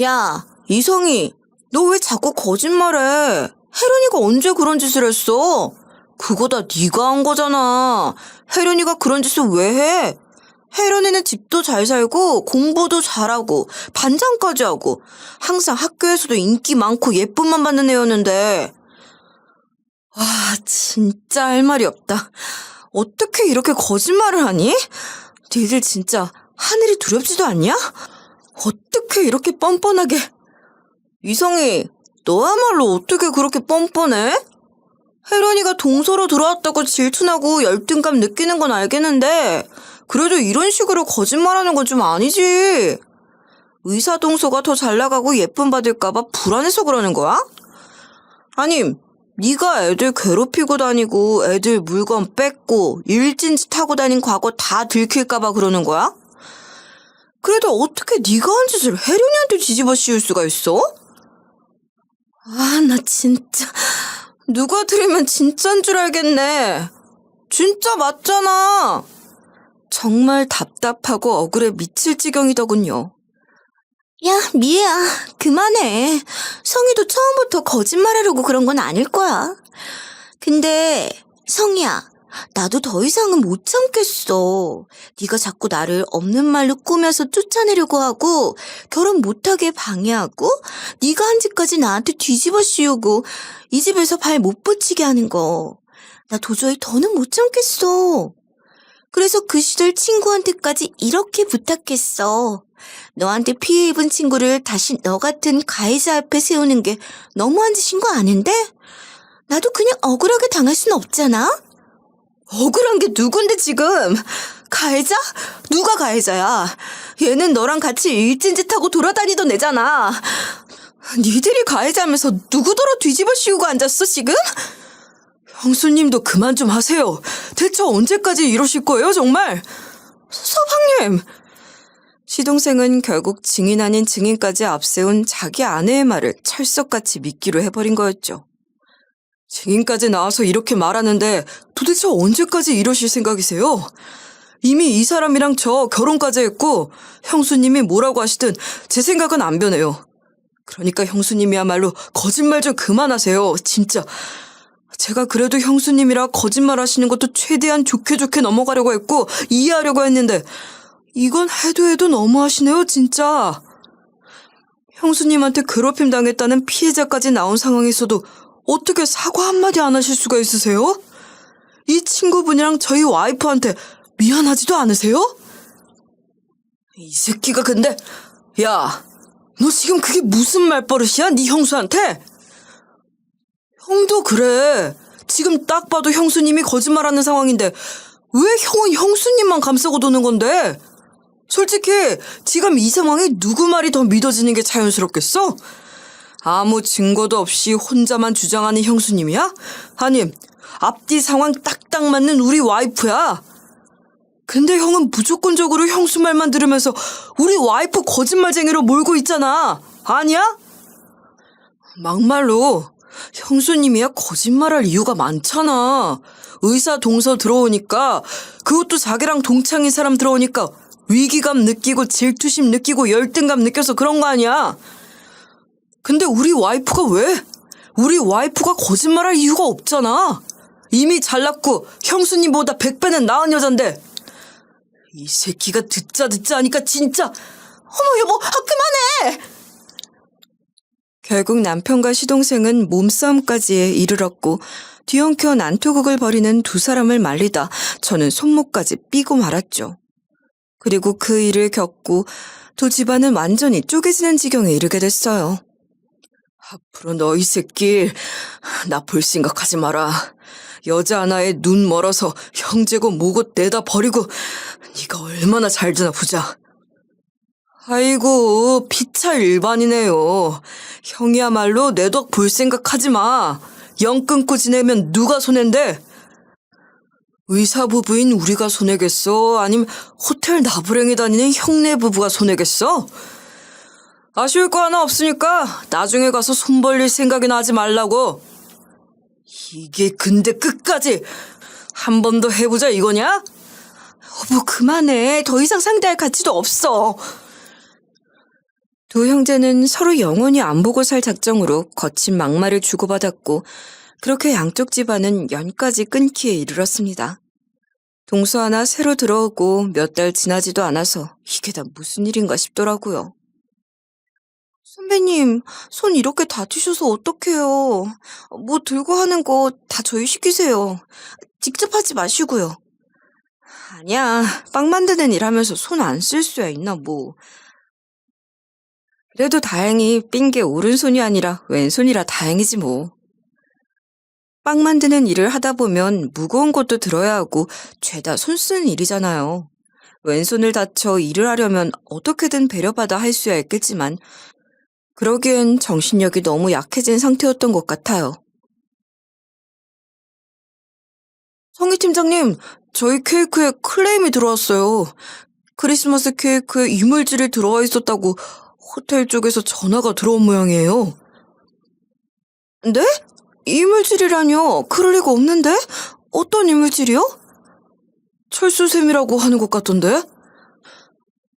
야, 이성희, 너 왜 자꾸 거짓말해? 혜련이가 언제 그런 짓을 했어? 그거 다 네가 한 거잖아. 혜련이가 그런 짓을 왜 해? 혜련이는 집도 잘 살고 공부도 잘하고 반장까지 하고 항상 학교에서도 인기 많고 예쁨만 받는 애였는데. 와, 진짜 할 말이 없다. 어떻게 이렇게 거짓말을 하니? 니들 진짜 하늘이 두렵지도 않냐? 어떻게 이렇게 뻔뻔하게. 이성희, 너야말로 어떻게 그렇게 뻔뻔해? 혜련이가 동서로 들어왔다고 질투나고 열등감 느끼는 건 알겠는데 그래도 이런 식으로 거짓말하는 건 좀 아니지. 의사 동서가 더 잘 나가고 예쁨 받을까봐 불안해서 그러는 거야? 아님 네가 애들 괴롭히고 다니고 애들 물건 뺏고 일진짓 하고 다닌 과거 다 들킬까봐 그러는 거야? 그래도 어떻게 네가 한 짓을 혜련이한테 뒤집어 씌울 수가 있어? 아, 나 진짜 누가 들으면 진짠 줄 알겠네. 진짜 맞잖아. 정말 답답하고 억울해 미칠 지경이더군요. 야, 미애야, 그만해. 성희도 처음부터 거짓말하려고 그런 건 아닐 거야. 근데 성희야, 나도 더 이상은 못 참겠어. 네가 자꾸 나를 없는 말로 꾸며서 쫓아내려고 하고 결혼 못하게 방해하고 네가 한 짓까지 나한테 뒤집어 씌우고 이 집에서 발 못 붙이게 하는 거. 나 도저히 더는 못 참겠어. 그래서 그 시절 친구한테까지 이렇게 부탁했어. 너한테 피해 입은 친구를 다시 너 같은 가해자 앞에 세우는 게 너무한 짓인 거 아는데? 나도 그냥 억울하게 당할 순 없잖아? 억울한 게 누군데 지금? 가해자? 누가 가해자야? 얘는 너랑 같이 일진짓하고 돌아다니던 애잖아. 니들이 가해자면서 누구더러 뒤집어 씌우고 앉았어 지금? 형수님도 그만 좀 하세요. 대체 언제까지 이러실 거예요 정말? 서방님! 시동생은 결국 증인 아닌 증인까지 앞세운 자기 아내의 말을 철석같이 믿기로 해버린 거였죠. 증인까지 나와서 이렇게 말하는데 도대체 언제까지 이러실 생각이세요? 이미 이 사람이랑 저 결혼까지 했고 형수님이 뭐라고 하시든 제 생각은 안 변해요. 그러니까 형수님이야말로 거짓말 좀 그만하세요. 진짜. 제가 그래도 형수님이라 거짓말 하시는 것도 최대한 좋게 넘어가려고 했고 이해하려고 했는데 이건 해도 너무하시네요 진짜. 형수님한테 괴롭힘 당했다는 피해자까지 나온 상황에서도 어떻게 사과 한마디 안 하실 수가 있으세요? 이 친구분이랑 저희 와이프한테 미안하지도 않으세요? 이 새끼가 근데 야, 너 지금 그게 무슨 말버릇이야? 네 형수한테? 형도 그래. 지금 딱 봐도 형수님이 거짓말하는 상황인데 왜 형은 형수님만 감싸고 도는 건데? 솔직히 지금 이 상황에 누구 말이 더 믿어지는 게 자연스럽겠어? 아무 증거도 없이 혼자만 주장하는 형수님이야? 아님 앞뒤 상황 딱딱 맞는 우리 와이프야. 근데 형은 무조건적으로 형수 말만 들으면서 우리 와이프 거짓말쟁이로 몰고 있잖아. 아니야? 막말로 형수님이야 거짓말할 이유가 많잖아. 의사 동서 들어오니까 그것도 자기랑 동창인 사람 들어오니까 위기감 느끼고 질투심 느끼고 열등감 느껴서 그런 거 아니야. 근데 우리 와이프가 왜? 우리 와이프가 거짓말할 이유가 없잖아. 이미 잘났고 형수님보다 100배는 나은 여잔데. 이 새끼가 듣자 하니까 진짜. 어머 여보, 그만해. 결국 남편과 시동생은 몸싸움까지 이르렀고 뒤엉켜 난투극을 벌이는 두 사람을 말리다 저는 손목까지 삐고 말았죠. 그리고 그 일을 겪고 두 집안은 완전히 쪼개지는 지경에 이르게 됐어요. 앞으로 너 이 새끼 나 볼 생각하지 마라. 여자 하나에 눈 멀어서 형제고 뭐고 내다 버리고 네가 얼마나 잘 드나 보자. 아이고 피차 일반이네요. 형이야말로 내 덕 볼 생각하지 마. 영 끊고 지내면 누가 손해인데? 의사 부부인 우리가 손해겠어? 아님 호텔 나부랭이 다니는 형네 부부가 손해겠어? 아쉬울 거 하나 없으니까 나중에 가서 손 벌릴 생각이나 하지 말라고. 이게 근데 끝까지 한 번 더 해보자 이거냐? 여보 그만해. 더 이상 상대할 가치도 없어. 두 형제는 서로 영원히 안 보고 살 작정으로 거친 막말을 주고받았고 그렇게 양쪽 집안은 연까지 끊기에 이르렀습니다. 동서 하나 새로 들어오고 몇 달 지나지도 않아서 이게 다 무슨 일인가 싶더라고요. 선배님, 손 이렇게 다치셔서 어떡해요. 뭐 들고 하는 거 다 저희 시키세요. 직접 하지 마시고요. 아니야, 빵 만드는 일 하면서 손 안 쓸 수야 있나 뭐. 그래도 다행히 삔 게 오른손이 아니라 왼손이라 다행이지 뭐. 빵 만드는 일을 하다 보면 무거운 것도 들어야 하고 죄다 손 쓰는 일이잖아요. 왼손을 다쳐 일을 하려면 어떻게든 배려받아 할 수야 있겠지만 그러기엔 정신력이 너무 약해진 상태였던 것 같아요. 성희 팀장님, 저희 케이크에 클레임이 들어왔어요. 크리스마스 케이크에 이물질이 들어와 있었다고 호텔 쪽에서 전화가 들어온 모양이에요. 네? 이물질이라뇨? 그럴 리가 없는데? 어떤 이물질이요? 철수세미라고 하는 것 같던데?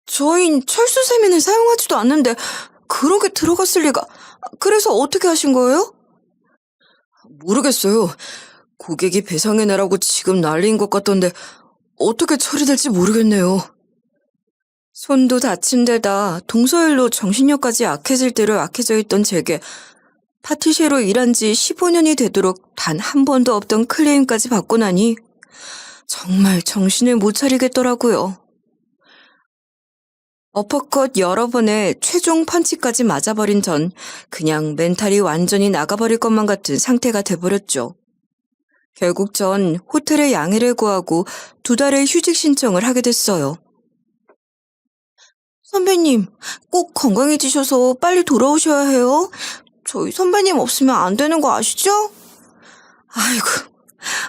저흰 철수세미는 사용하지도 않는데 그런 게 들어갔을 리가... 그래서 어떻게 하신 거예요? 모르겠어요. 고객이 배상해내라고 지금 난리인 것 같던데 어떻게 처리될지 모르겠네요. 손도 다친 데다 동서일로 정신력까지 약해질 대로 약해져 있던 제게 파티셰로 일한 지 15년이 되도록 단 한 번도 없던 클레임까지 받고 나니 정말 정신을 못 차리겠더라고요. 어퍼컷 여러 번에 최종 펀치까지 맞아버린 전 그냥 멘탈이 완전히 나가버릴 것만 같은 상태가 돼버렸죠. 결국 전 호텔에 양해를 구하고 2달의 휴직 신청을 하게 됐어요. 선배님, 꼭 건강해지셔서 빨리 돌아오셔야 해요. 저희 선배님 없으면 안 되는 거 아시죠? 아이고,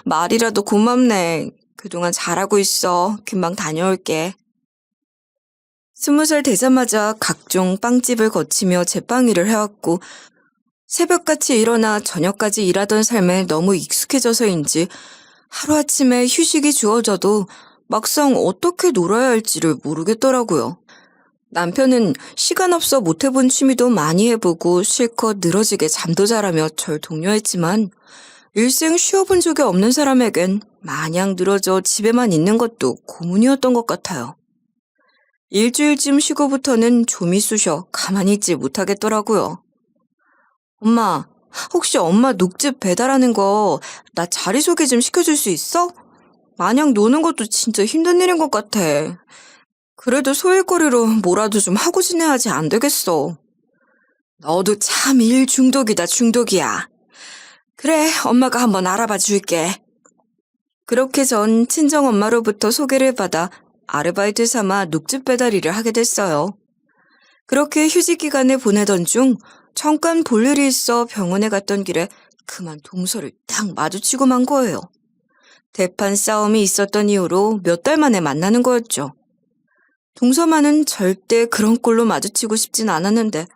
말이라도 고맙네. 그동안 잘하고 있어. 금방 다녀올게. 20살 되자마자 각종 빵집을 거치며 제빵일을 해왔고 새벽같이 일어나 저녁까지 일하던 삶에 너무 익숙해져서인지 하루아침에 휴식이 주어져도 막상 어떻게 놀아야 할지를 모르겠더라고요. 남편은 시간 없어 못 해본 취미도 많이 해보고 실컷 늘어지게 잠도 잘하며 절 독려했지만 일생 쉬어본 적이 없는 사람에겐 마냥 늘어져 집에만 있는 것도 고문이었던 것 같아요. 일주일쯤 쉬고부터는 좀이 쑤셔 가만히 있지 못하겠더라고요. 엄마, 혹시 엄마 녹즙 배달하는 거 나 자리 소개 좀 시켜줄 수 있어? 마냥 노는 것도 진짜 힘든 일인 것 같아. 그래도 소일거리로 뭐라도 좀 하고 지내야지 안 되겠어. 너도 참 일 중독이다, 중독이야. 그래, 엄마가 한번 알아봐 줄게. 그렇게 전 친정엄마로부터 소개를 받아 아르바이트 삼아 녹즙 배달 일을 하게 됐어요. 그렇게 휴직 기간을 보내던 중 잠깐 볼 일이 있어 병원에 갔던 길에 그만 동서를 딱 마주치고 만 거예요. 대판 싸움이 있었던 이후로 몇 달 만에 만나는 거였죠. 동서만은 절대 그런 꼴로 마주치고 싶진 않았는데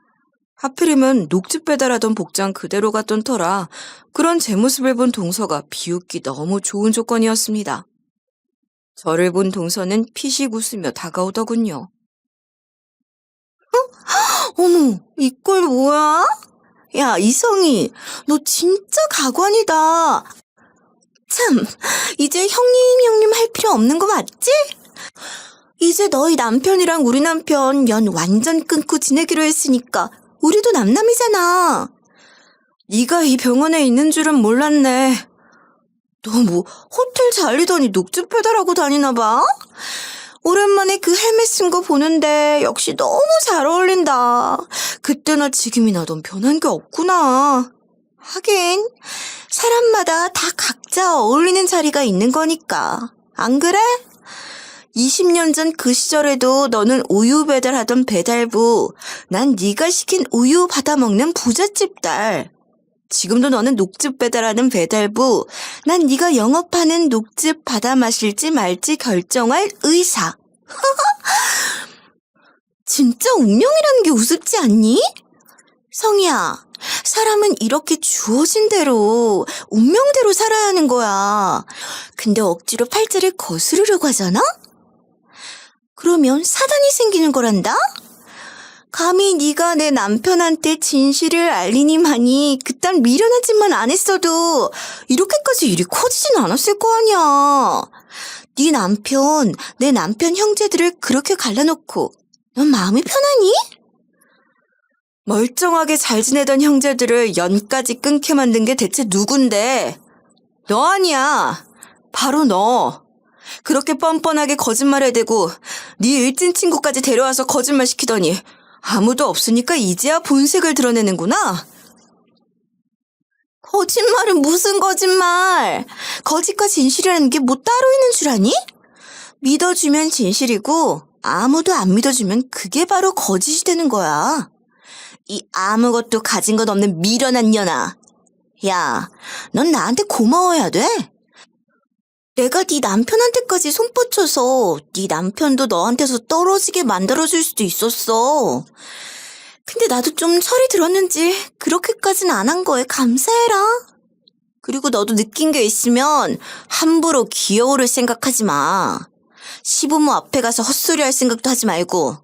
하필이면 녹즙 배달하던 복장 그대로 갔던 터라 그런 제 모습을 본 동서가 비웃기 너무 좋은 조건이었습니다. 저를 본 동서는 피식 웃으며 다가오더군요. 어머, 이 꼴 뭐야? 야, 이성희, 너 진짜 가관이다. 참, 이제 형님 할 필요 없는 거 맞지? 이제 너희 남편이랑 우리 남편 연 완전 끊고 지내기로 했으니까 우리도 남남이잖아. 네가 이 병원에 있는 줄은 몰랐네. 너 뭐 호텔 잘리더니 녹즙 배달하고 다니나 봐? 오랜만에 그 헬멧 쓴 거 보는데 역시 너무 잘 어울린다. 그때나 지금이나 넌 변한 게 없구나. 하긴 사람마다 다 각자 어울리는 자리가 있는 거니까. 안 그래? 20년 전 그 시절에도 너는 우유 배달하던 배달부, 난 네가 시킨 우유 받아먹는 부잣집 딸. 지금도 너는 녹즙 배달하는 배달부, 난 네가 영업하는 녹즙 받아 마실지 말지 결정할 의사. 진짜 운명이라는 게 우습지 않니? 성희야, 사람은 이렇게 주어진 대로, 운명대로 살아야 하는 거야. 근데 억지로 팔자를 거스르려고 하잖아? 그러면 사단이 생기는 거란다? 감히 네가 내 남편한테 진실을 알리니만이 그딴 미련한 짓만 안 했어도 이렇게까지 일이 커지진 않았을 거 아니야. 네 남편, 내 남편 형제들을 그렇게 갈라놓고 넌 마음이 편하니? 멀쩡하게 잘 지내던 형제들을 연까지 끊게 만든 게 대체 누군데? 너 아니야. 바로 너. 그렇게 뻔뻔하게 거짓말을 대고 네 일진 친구까지 데려와서 거짓말 시키더니 아무도 없으니까 이제야 본색을 드러내는구나. 거짓말은 무슨 거짓말? 거짓과 진실이라는 게 뭐 따로 있는 줄 아니? 믿어주면 진실이고 아무도 안 믿어주면 그게 바로 거짓이 되는 거야. 이 아무것도 가진 것 없는 미련한 년아. 야, 넌 나한테 고마워야 돼. 내가 네 남편한테까지 손 뻗쳐서 네 남편도 너한테서 떨어지게 만들어줄 수도 있었어. 근데 나도 좀 철이 들었는지 그렇게까지는 안 한 거에 감사해라. 그리고 너도 느낀 게 있으면 함부로 기어오를 생각하지 마. 시부모 앞에 가서 헛소리 할 생각도 하지 말고.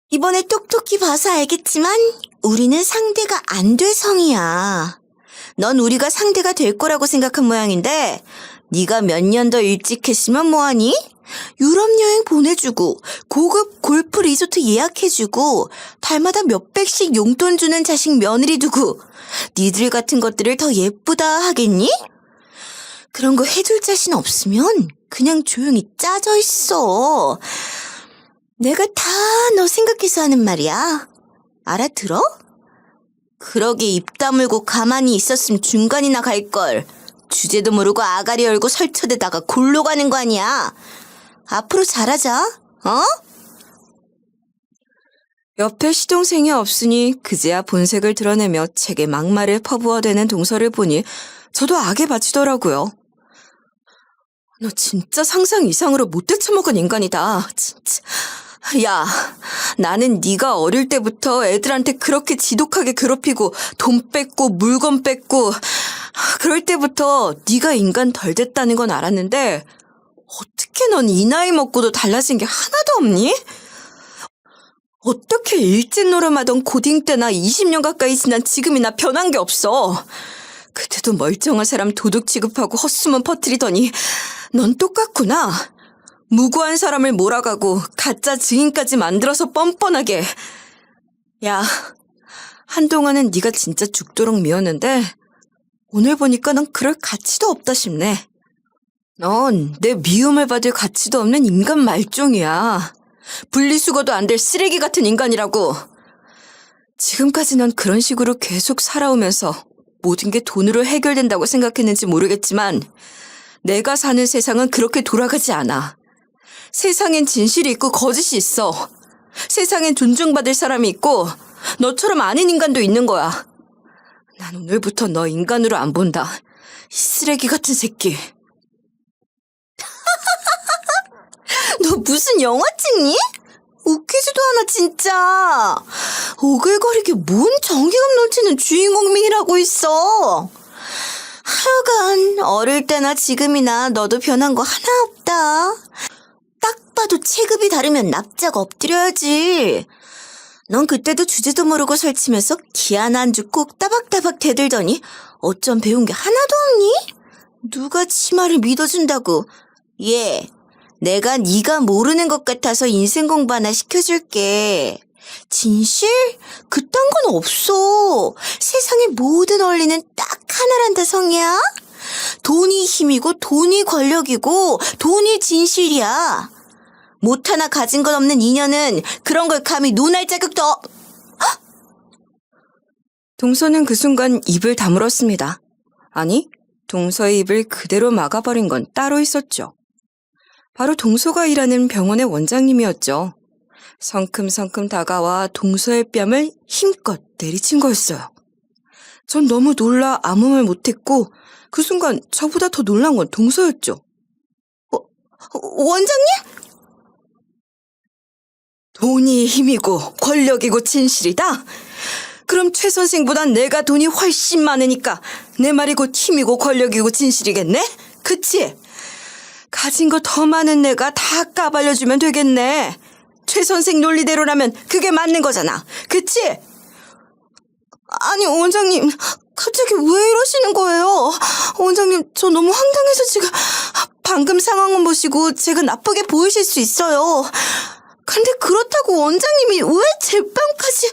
이번에 똑똑히 봐서 알겠지만 우리는 상대가 안 될 성이야. 넌 우리가 상대가 될 거라고 생각한 모양인데 네가 몇 년 더 일찍 했으면 뭐하니? 유럽 여행 보내주고 고급 골프 리조트 예약해주고 달마다 몇백씩 용돈 주는 자식 며느리 두고 니들 같은 것들을 더 예쁘다 하겠니? 그런 거 해줄 자신 없으면 그냥 조용히 짜져 있어. 내가 다 너 생각해서 하는 말이야. 알아들어? 그러게 입 다물고 가만히 있었으면 중간이나 갈걸. 주제도 모르고 아가리 열고 설쳐대다가 골로 가는 거 아니야. 앞으로 잘하자, 어? 옆에 시동생이 없으니 그제야 본색을 드러내며 책에 막말을 퍼부어대는 동서를 보니 저도 악에 바치더라고요. 너 진짜 상상 이상으로 못 되쳐먹은 인간이다. 진짜. 야, 나는 네가 어릴 때부터 애들한테 그렇게 지독하게 괴롭히고 돈 뺏고 물건 뺏고 그럴 때부터 네가 인간 덜 됐다는 건 알았는데 어떻게 넌 이 나이 먹고도 달라진 게 하나도 없니? 어떻게 일진 노름하던 고딩 때나 20년 가까이 지난 지금이나 변한 게 없어. 그때도 멀쩡한 사람 도둑 취급하고 헛수문 퍼뜨리더니 넌 똑같구나. 무고한 사람을 몰아가고 가짜 증인까지 만들어서 뻔뻔하게. 야, 한동안은 네가 진짜 죽도록 미웠는데 오늘 보니까 넌 그럴 가치도 없다 싶네. 넌 내 미움을 받을 가치도 없는 인간 말종이야. 분리수거도 안 될 쓰레기 같은 인간이라고. 지금까지 넌 그런 식으로 계속 살아오면서 모든 게 돈으로 해결된다고 생각했는지 모르겠지만 내가 사는 세상은 그렇게 돌아가지 않아. 세상엔 진실이 있고 거짓이 있어. 세상엔 존중받을 사람이 있고 너처럼 아닌 인간도 있는 거야. 난 오늘부터 너 인간으로 안 본다. 이 쓰레기 같은 새끼. 너 무슨 영화 찍니? 웃기지도 않아 진짜. 오글거리게 뭔 정의감 넘치는 주인공밍이라고 있어. 하여간 어릴 때나 지금이나 너도 변한 거 하나 없다. 딱 봐도 체급이 다르면 납작 엎드려야지. 넌 그때도 주제도 모르고 설치면서 기한 안주 꼭 따박따박 대들더니 어쩜 배운 게 하나도 없니? 누가 치마를 믿어준다고. 얘, 내가 네가 모르는 것 같아서 인생 공부 하나 시켜줄게. 진실? 그딴 건 없어. 세상의 모든 원리는 딱 하나란다 성이야. 돈이 힘이고 돈이 권력이고 돈이 진실이야. 못 하나 가진 것 없는 인연은 그런 걸 감히 논할 자격도 동서는 그 순간 입을 다물었습니다. 아니, 동서의 입을 그대로 막아버린 건 따로 있었죠. 바로 동서가 일하는 병원의 원장님이었죠. 성큼성큼 다가와 동서의 뺨을 힘껏 내리친 거였어요. 전 너무 놀라 아무 말 못했고 그 순간 저보다 더 놀란 건 동서였죠. 원장님? 돈이 힘이고 권력이고 진실이다? 그럼 최 선생보단 내가 돈이 훨씬 많으니까 내 말이 곧 힘이고 권력이고 진실이겠네? 그치? 가진 거 더 많은 내가 다 까발려주면 되겠네. 최 선생 논리대로라면 그게 맞는 거잖아. 그치? 아니 원장님 갑자기 왜 이러시는 거예요? 원장님 저 너무 황당해서 지금 방금 상황을 보시고 제가 나쁘게 보이실 수 있어요. 근데 그렇다고 원장님이 왜 제 뺨까지...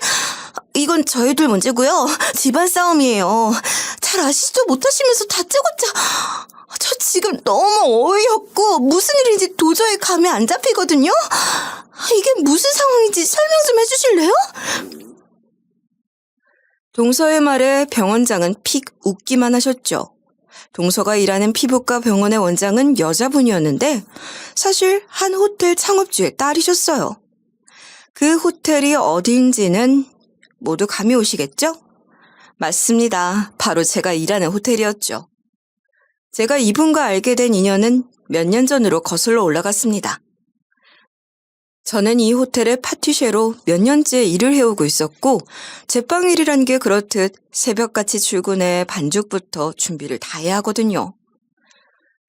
이건 저희들 문제고요. 집안 싸움이에요. 잘 아시죠? 못하시면서 다짜고짜... 저 지금 너무 어이없고 무슨 일인지 도저히 감이 안 잡히거든요? 이게 무슨 상황인지 설명 좀 해주실래요? 동서의 말에 병원장은 픽 웃기만 하셨죠. 동서가 일하는 피부과 병원의 원장은 여자분이었는데 사실 한 호텔 창업주의 딸이셨어요. 그 호텔이 어디인지는 모두 감이 오시겠죠? 맞습니다. 바로 제가 일하는 호텔이었죠. 제가 이분과 알게 된 인연은 몇 년 전으로 거슬러 올라갔습니다. 저는 이 호텔의 파티쉐로 몇 년째 일을 해오고 있었고 제빵일이란 게 그렇듯 새벽같이 출근해 반죽부터 준비를 다 해야 하거든요.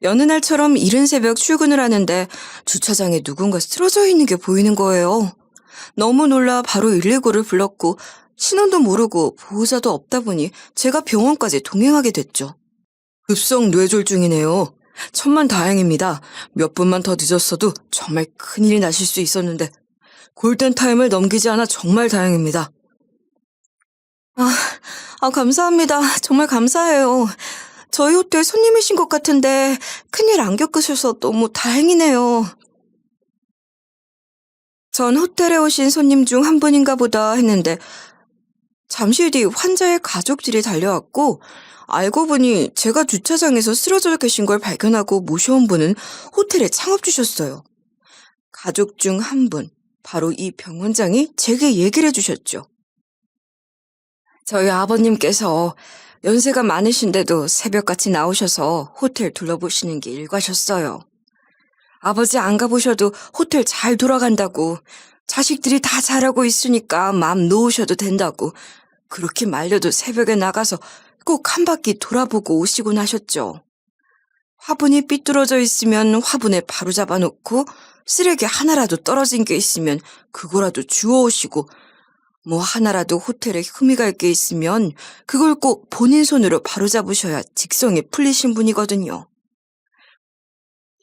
여느 날처럼 이른 새벽 출근을 하는데 주차장에 누군가 쓰러져 있는 게 보이는 거예요. 너무 놀라 바로 119를 불렀고 신원도 모르고 보호자도 없다 보니 제가 병원까지 동행하게 됐죠. 급성 뇌졸중이네요. 천만다행입니다. 몇 분만 더 늦었어도 정말 큰일이 나실 수 있었는데 골든타임을 넘기지 않아 정말 다행입니다. 감사합니다. 정말 감사해요. 저희 호텔 손님이신 것 같은데 큰일 안 겪으셔서 너무 다행이네요. 전 호텔에 오신 손님 중 한 분인가 보다 했는데 잠시 뒤 환자의 가족들이 달려왔고 알고 보니 제가 주차장에서 쓰러져 계신 걸 발견하고 모셔온 분은 호텔의 창업주셨어요. 가족 중 한 분, 바로 이 병원장이 제게 얘기를 해주셨죠. 저희 아버님께서 연세가 많으신데도 새벽같이 나오셔서 호텔 둘러보시는 게 일과셨어요. 아버지 안 가보셔도 호텔 잘 돌아간다고, 자식들이 다 잘하고 있으니까 마음 놓으셔도 된다고, 그렇게 말려도 새벽에 나가서 꼭 한 바퀴 돌아보고 오시곤 하셨죠. 화분이 삐뚤어져 있으면 화분에 바로 잡아놓고 쓰레기 하나라도 떨어진 게 있으면 그거라도 주워오시고 뭐 하나라도 호텔에 흠이 갈 게 있으면 그걸 꼭 본인 손으로 바로잡으셔야 직성이 풀리신 분이거든요.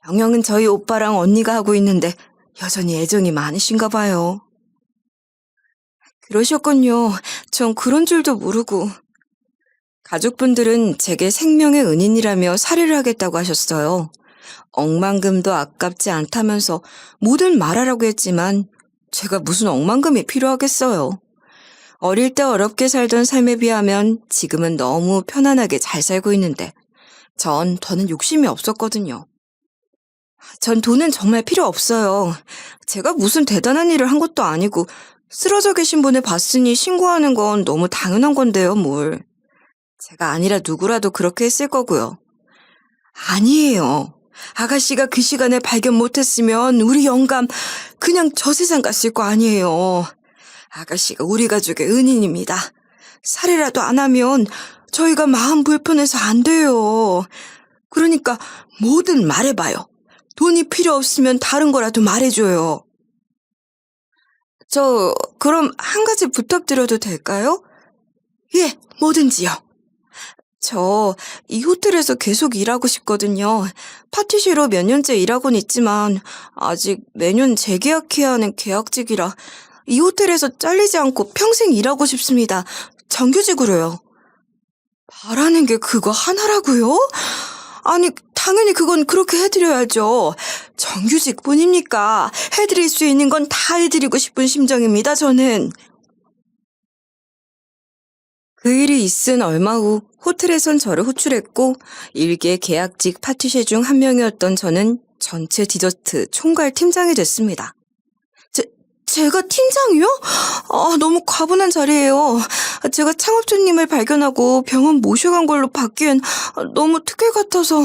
경영은 저희 오빠랑 언니가 하고 있는데 여전히 애정이 많으신가 봐요. 그러셨군요. 전 그런 줄도 모르고. 가족분들은 제게 생명의 은인이라며 살해를 하겠다고 하셨어요. 억만금도 아깝지 않다면서 뭐든 말하라고 했지만 제가 무슨 억만금이 필요하겠어요. 어릴 때 어렵게 살던 삶에 비하면 지금은 너무 편안하게 잘 살고 있는데 전 더는 욕심이 없었거든요. 전 돈은 정말 필요 없어요. 제가 무슨 대단한 일을 한 것도 아니고 쓰러져 계신 분을 봤으니 신고하는 건 너무 당연한 건데요, 뭘. 제가 아니라 누구라도 그렇게 했을 거고요. 아니에요. 아가씨가 그 시간에 발견 못했으면 우리 영감 그냥 저 세상 갔을 거 아니에요. 아가씨가 우리 가족의 은인입니다. 살해라도 안 하면 저희가 마음 불편해서 안 돼요. 그러니까 뭐든 말해봐요. 돈이 필요 없으면 다른 거라도 말해줘요. 그럼 한 가지 부탁드려도 될까요? 예, 뭐든지요. 저 이 호텔에서 계속 일하고 싶거든요. 파티쉐로 몇 년째 일하곤 있지만 아직 매년 재계약해야 하는 계약직이라 이 호텔에서 잘리지 않고 평생 일하고 싶습니다. 정규직으로요. 바라는 게 그거 하나라고요? 아니, 당연히 그건 그렇게 해드려야죠. 정규직뿐입니까? 해드릴 수 있는 건 다 해드리고 싶은 심정입니다, 저는. 그 일이 있은 얼마 후 호텔에선 저를 호출했고 일개 계약직 파티쉐 중 한 명이었던 저는 전체 디저트 총괄 팀장이 됐습니다. 제가 팀장이요? 너무 과분한 자리예요. 제가 창업주님을 발견하고 병원 모셔간 걸로 받기엔 너무 특혜 같아서.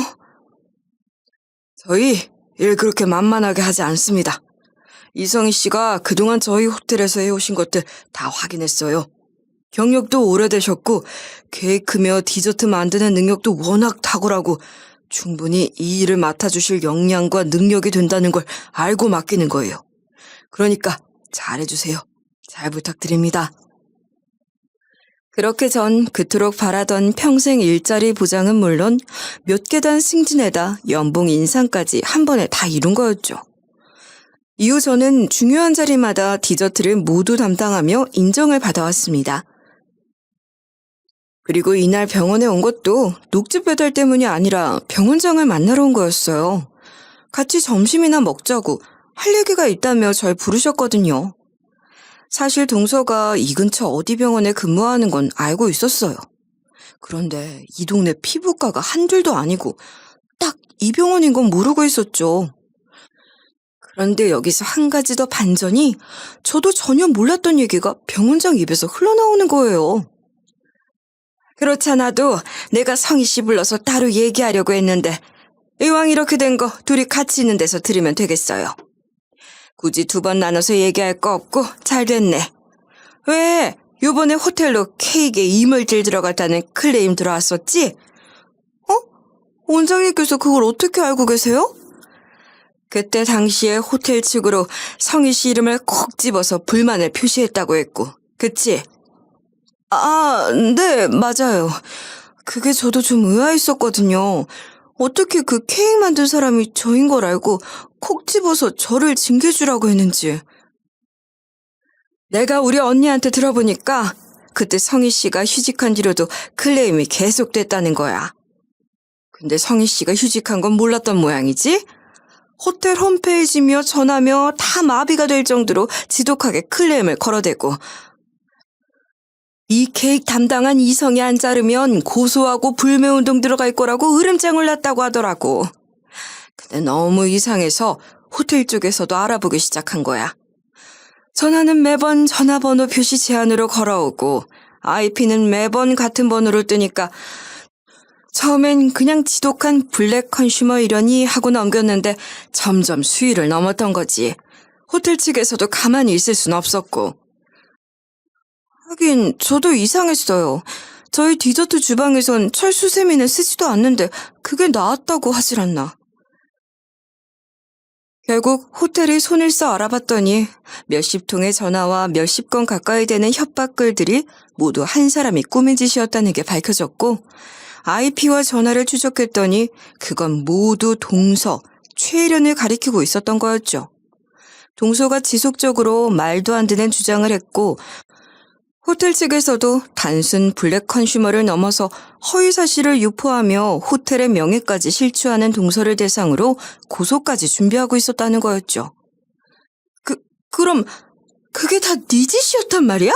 저희 일 그렇게 만만하게 하지 않습니다. 이성희 씨가 그동안 저희 호텔에서 해오신 것들 다 확인했어요. 경력도 오래되셨고 케이크며 디저트 만드는 능력도 워낙 탁월하고 충분히 이 일을 맡아주실 역량과 능력이 된다는 걸 알고 맡기는 거예요. 그러니까 잘해주세요. 잘 부탁드립니다. 그렇게 전 그토록 바라던 평생 일자리 보장은 물론 몇 계단 승진에다 연봉 인상까지 한 번에 다 이룬 거였죠. 이후 저는 중요한 자리마다 디저트를 모두 담당하며 인정을 받아왔습니다. 그리고 이날 병원에 온 것도 녹즙 배달 때문이 아니라 병원장을 만나러 온 거였어요. 같이 점심이나 먹자고 할 얘기가 있다며 절 부르셨거든요. 사실 동서가 이 근처 어디 병원에 근무하는 건 알고 있었어요. 그런데 이 동네 피부과가 한둘도 아니고 딱 이 병원인 건 모르고 있었죠. 그런데 여기서 한 가지 더 반전이 저도 전혀 몰랐던 얘기가 병원장 입에서 흘러나오는 거예요. 그렇잖아도 내가 성희 씨 불러서 따로 얘기하려고 했는데 이왕 이렇게 된 거 둘이 같이 있는 데서 들으면 되겠어요. 굳이 두 번 나눠서 얘기할 거 없고 잘 됐네. 왜 요번에 호텔로 케이크에 이물질 들어갔다는 클레임 들어왔었지? 원장님께서 그걸 어떻게 알고 계세요? 그때 당시에 호텔 측으로 성희 씨 이름을 콕 집어서 불만을 표시했다고 했고, 그치? 아, 네, 맞아요. 그게 저도 좀 의아했었거든요. 어떻게 그 케이크 만든 사람이 저인 걸 알고 콕 집어서 저를 징계주라고 했는지. 내가 우리 언니한테 들어보니까 그때 성희 씨가 휴직한 뒤로도 클레임이 계속됐다는 거야. 근데 성희 씨가 휴직한 건 몰랐던 모양이지? 호텔 홈페이지며 전화며 다 마비가 될 정도로 지독하게 클레임을 걸어대고 이 케이크 담당한 이성이 안 자르면 고소하고 불매운동 들어갈 거라고 으름장을 놨다고 하더라고. 근데 너무 이상해서 호텔 쪽에서도 알아보기 시작한 거야. 전화는 매번 전화번호 표시 제한으로 걸어오고 IP는 매번 같은 번호를 뜨니까 처음엔 그냥 지독한 블랙 컨슈머 이러니 하고 넘겼는데 점점 수위를 넘었던 거지. 호텔 측에서도 가만히 있을 순 없었고. 하긴 저도 이상했어요. 저희 디저트 주방에선 철수세미는 쓰지도 않는데 그게 나았다고 하질 않나. 결국 호텔이 손을 써 알아봤더니 몇십 통의 전화와 몇십 건 가까이 되는 협박글들이 모두 한 사람이 꾸민 짓이었다는 게 밝혀졌고 IP와 전화를 추적했더니 그건 모두 동서, 최혜련을 가리키고 있었던 거였죠. 동서가 지속적으로 말도 안 되는 주장을 했고 호텔 측에서도 단순 블랙 컨슈머를 넘어서 허위 사실을 유포하며 호텔의 명예까지 실추하는 동서를 대상으로 고소까지 준비하고 있었다는 거였죠. 그럼 그게 다 네 짓이었단 말이야?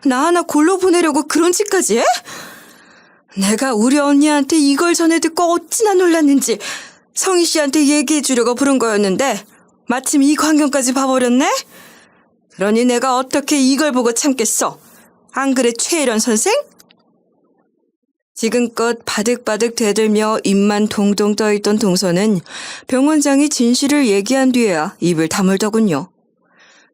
나 하나 골로 보내려고 그런 짓까지 해? 내가 우리 언니한테 이걸 전해 듣고 어찌나 놀랐는지 성희 씨한테 얘기해 주려고 부른 거였는데 마침 이 광경까지 봐버렸네? 그러니 내가 어떻게 이걸 보고 참겠어? 안 그래 최혜련 선생? 지금껏 바득바득 대들며 입만 동동 떠있던 동서는 병원장이 진실을 얘기한 뒤에야 입을 다물더군요.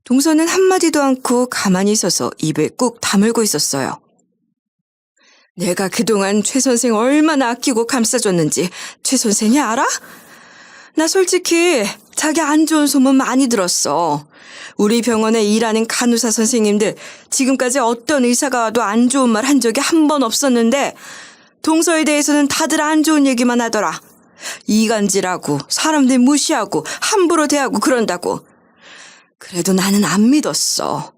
동서는 한마디도 않고 가만히 서서 입을 꾹 다물고 있었어요. 내가 그동안 최 선생 얼마나 아끼고 감싸줬는지 최 선생이 알아? 나 솔직히 자기 안 좋은 소문 많이 들었어. 우리 병원에 일하는 간호사 선생님들 지금까지 어떤 의사가 와도 안 좋은 말 한 적이 한 번 없었는데 동서에 대해서는 다들 안 좋은 얘기만 하더라. 이간질하고 사람들 무시하고 함부로 대하고 그런다고. 그래도 나는 안 믿었어.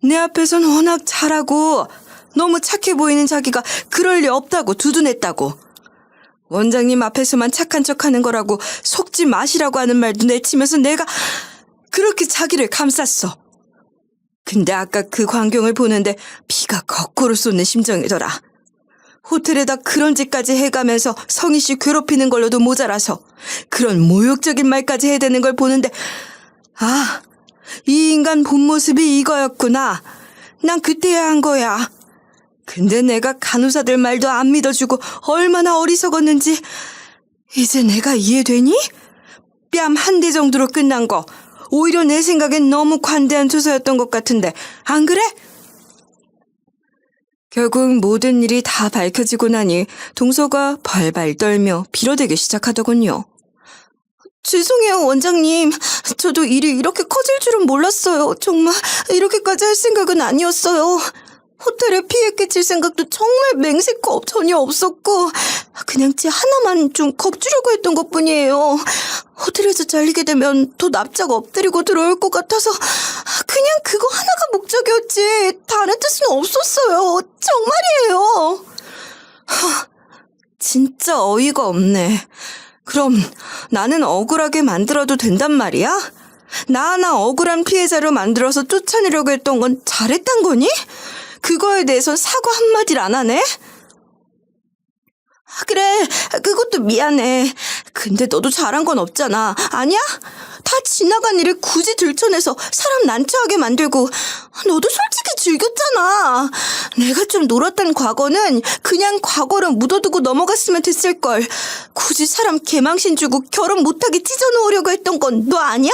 내 앞에선 워낙 잘하고 너무 착해 보이는 자기가 그럴 리 없다고 두둔했다고. 원장님 앞에서만 착한 척하는 거라고 속지 마시라고 하는 말도 내치면서 내가 그렇게 자기를 감쌌어. 근데 아까 그 광경을 보는데 피가 거꾸로 쏟는 심정이더라. 호텔에다 그런 짓까지 해가면서 성희 씨 괴롭히는 걸로도 모자라서 그런 모욕적인 말까지 해대는 걸 보는데 아, 이 인간 본 모습이 이거였구나. 난 그때야 한 거야. 근데 내가 간호사들 말도 안 믿어주고 얼마나 어리석었는지 이제 내가 이해되니? 뺨 한 대 정도로 끝난 거 오히려 내 생각엔 너무 관대한 조사였던 것 같은데 안 그래? 결국 모든 일이 다 밝혀지고 나니 동서가 발발 떨며 빌어대기 시작하더군요. 죄송해요, 원장님. 저도 일이 이렇게 커질 줄은 몰랐어요. 정말 이렇게까지 할 생각은 아니었어요. 호텔에 피해 끼칠 생각도 정말 맹세코 전혀 없었고 그냥 지 하나만 좀 겁주려고 했던 것뿐이에요. 호텔에서 잘리게 되면 더 납작 엎드리고 들어올 것 같아서 그냥 그거 하나가 목적이었지 다른 뜻은 없었어요. 정말이에요. 진짜 어이가 없네. 그럼 나는 억울하게 만들어도 된단 말이야? 나 하나 억울한 피해자로 만들어서 쫓아내려고 했던 건 잘했단 거니? 그거에 대해선 사과 한마디를 안 하네? 그래, 그것도 미안해. 근데 너도 잘한 건 없잖아. 아니야? 다 지나간 일을 굳이 들춰내서 사람 난처하게 만들고 너도 솔직히 즐겼잖아. 내가 좀 놀았던 과거는 그냥 과거로 묻어두고 넘어갔으면 됐을걸. 굳이 사람 개망신 주고 결혼 못하게 찢어놓으려고 했던 건 너 아니야?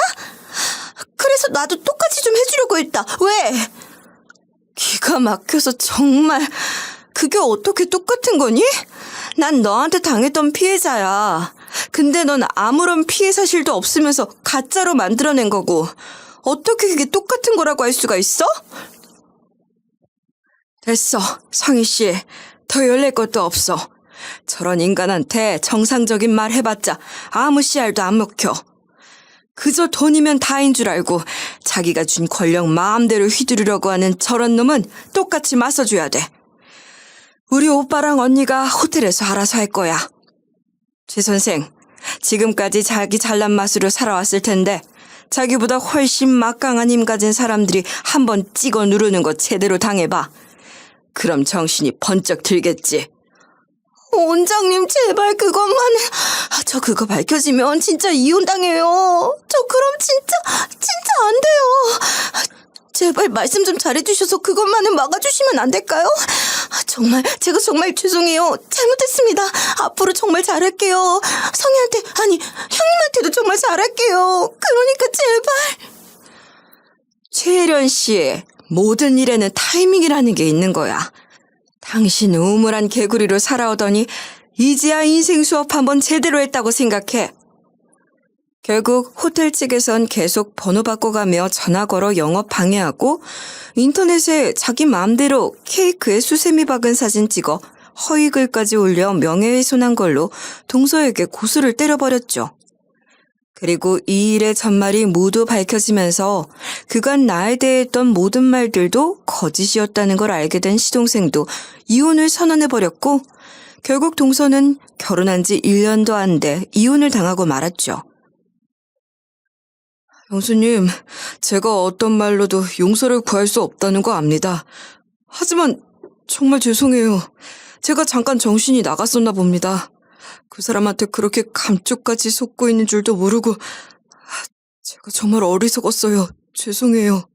그래서 나도 똑같이 좀 해주려고 했다. 왜? 기가 막혀서 정말. 그게 어떻게 똑같은 거니? 난 너한테 당했던 피해자야. 근데 넌 아무런 피해 사실도 없으면서 가짜로 만들어낸 거고 어떻게 그게 똑같은 거라고 할 수가 있어? 됐어, 성희 씨. 더 열릴 것도 없어. 저런 인간한테 정상적인 말 해봤자 아무 씨알도 안 먹혀. 그저 돈이면 다인 줄 알고 자기가 준 권력 마음대로 휘두르려고 하는 저런 놈은 똑같이 맞서줘야 돼. 우리 오빠랑 언니가 호텔에서 알아서 할 거야. 최 선생, 지금까지 자기 잘난 맛으로 살아왔을 텐데 자기보다 훨씬 막강한 힘 가진 사람들이 한번 찍어 누르는 거 제대로 당해봐. 그럼 정신이 번쩍 들겠지. 원장님, 제발 그것만은. 저 그거 밝혀지면 진짜 이혼당해요. 저 그럼 진짜 안 돼요. 제발 말씀 좀 잘해주셔서 그것만은 막아주시면 안 될까요? 제가 정말 죄송해요. 잘못했습니다. 앞으로 정말 잘할게요. 성희한테, 아니 형님한테도 정말 잘할게요. 그러니까 제발. 최혜련 씨, 모든 일에는 타이밍이라는 게 있는 거야. 당신 우물한 개구리로 살아오더니 이제야 인생 수업 한번 제대로 했다고 생각해. 결국 호텔 측에선 계속 번호 바꿔가며 전화 걸어 영업 방해하고 인터넷에 자기 마음대로 케이크에 수세미 박은 사진 찍어 허위글까지 올려 명예훼손한 걸로 동서에게 고소를 때려버렸죠. 그리고 이 일의 전말이 모두 밝혀지면서 그간 나에 대해 했던 모든 말들도 거짓이었다는 걸 알게 된 시동생도 이혼을 선언해버렸고 결국 동서는 결혼한 지 1년도 안 돼 이혼을 당하고 말았죠. 형수님, 제가 어떤 말로도 용서를 구할 수 없다는 거 압니다. 하지만 정말 죄송해요. 제가 잠깐 정신이 나갔었나 봅니다. 그 사람한테 그렇게 감쪽같이 속고 있는 줄도 모르고 제가 정말 어리석었어요. 죄송해요.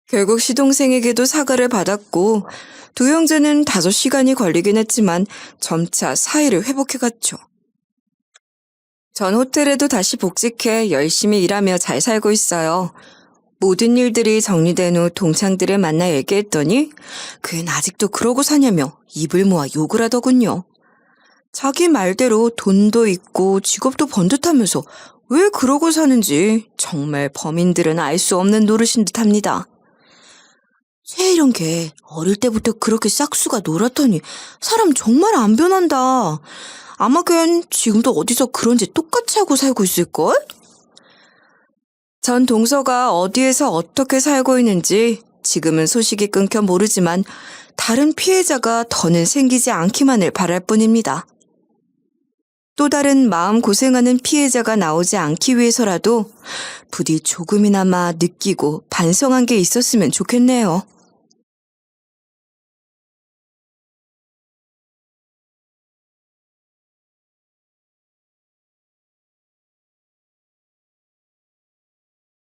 결국 시동생에게도 사과를 받았고 두 형제는 다소 시간이 걸리긴 했지만 점차 사이를 회복해갔죠. 전 호텔에도 다시 복직해 열심히 일하며 잘 살고 있어요. 모든 일들이 정리된 후 동창들을 만나 얘기했더니 그는 아직도 그러고 사냐며 입을 모아 욕을 하더군요. 자기 말대로 돈도 있고 직업도 번듯하면서 왜 그러고 사는지 정말 범인들은 알 수 없는 노릇인 듯합니다. 이런 게 어릴 때부터 그렇게 싹수가 놀았더니 사람 정말 안 변한다. 아마 걔는 지금도 어디서 그런지 똑같이 하고 살고 있을걸? 전 동서가 어디에서 어떻게 살고 있는지 지금은 소식이 끊겨 모르지만 다른 피해자가 더는 생기지 않기만을 바랄 뿐입니다. 또 다른 마음고생하는 피해자가 나오지 않기 위해서라도 부디 조금이나마 느끼고 반성한 게 있었으면 좋겠네요.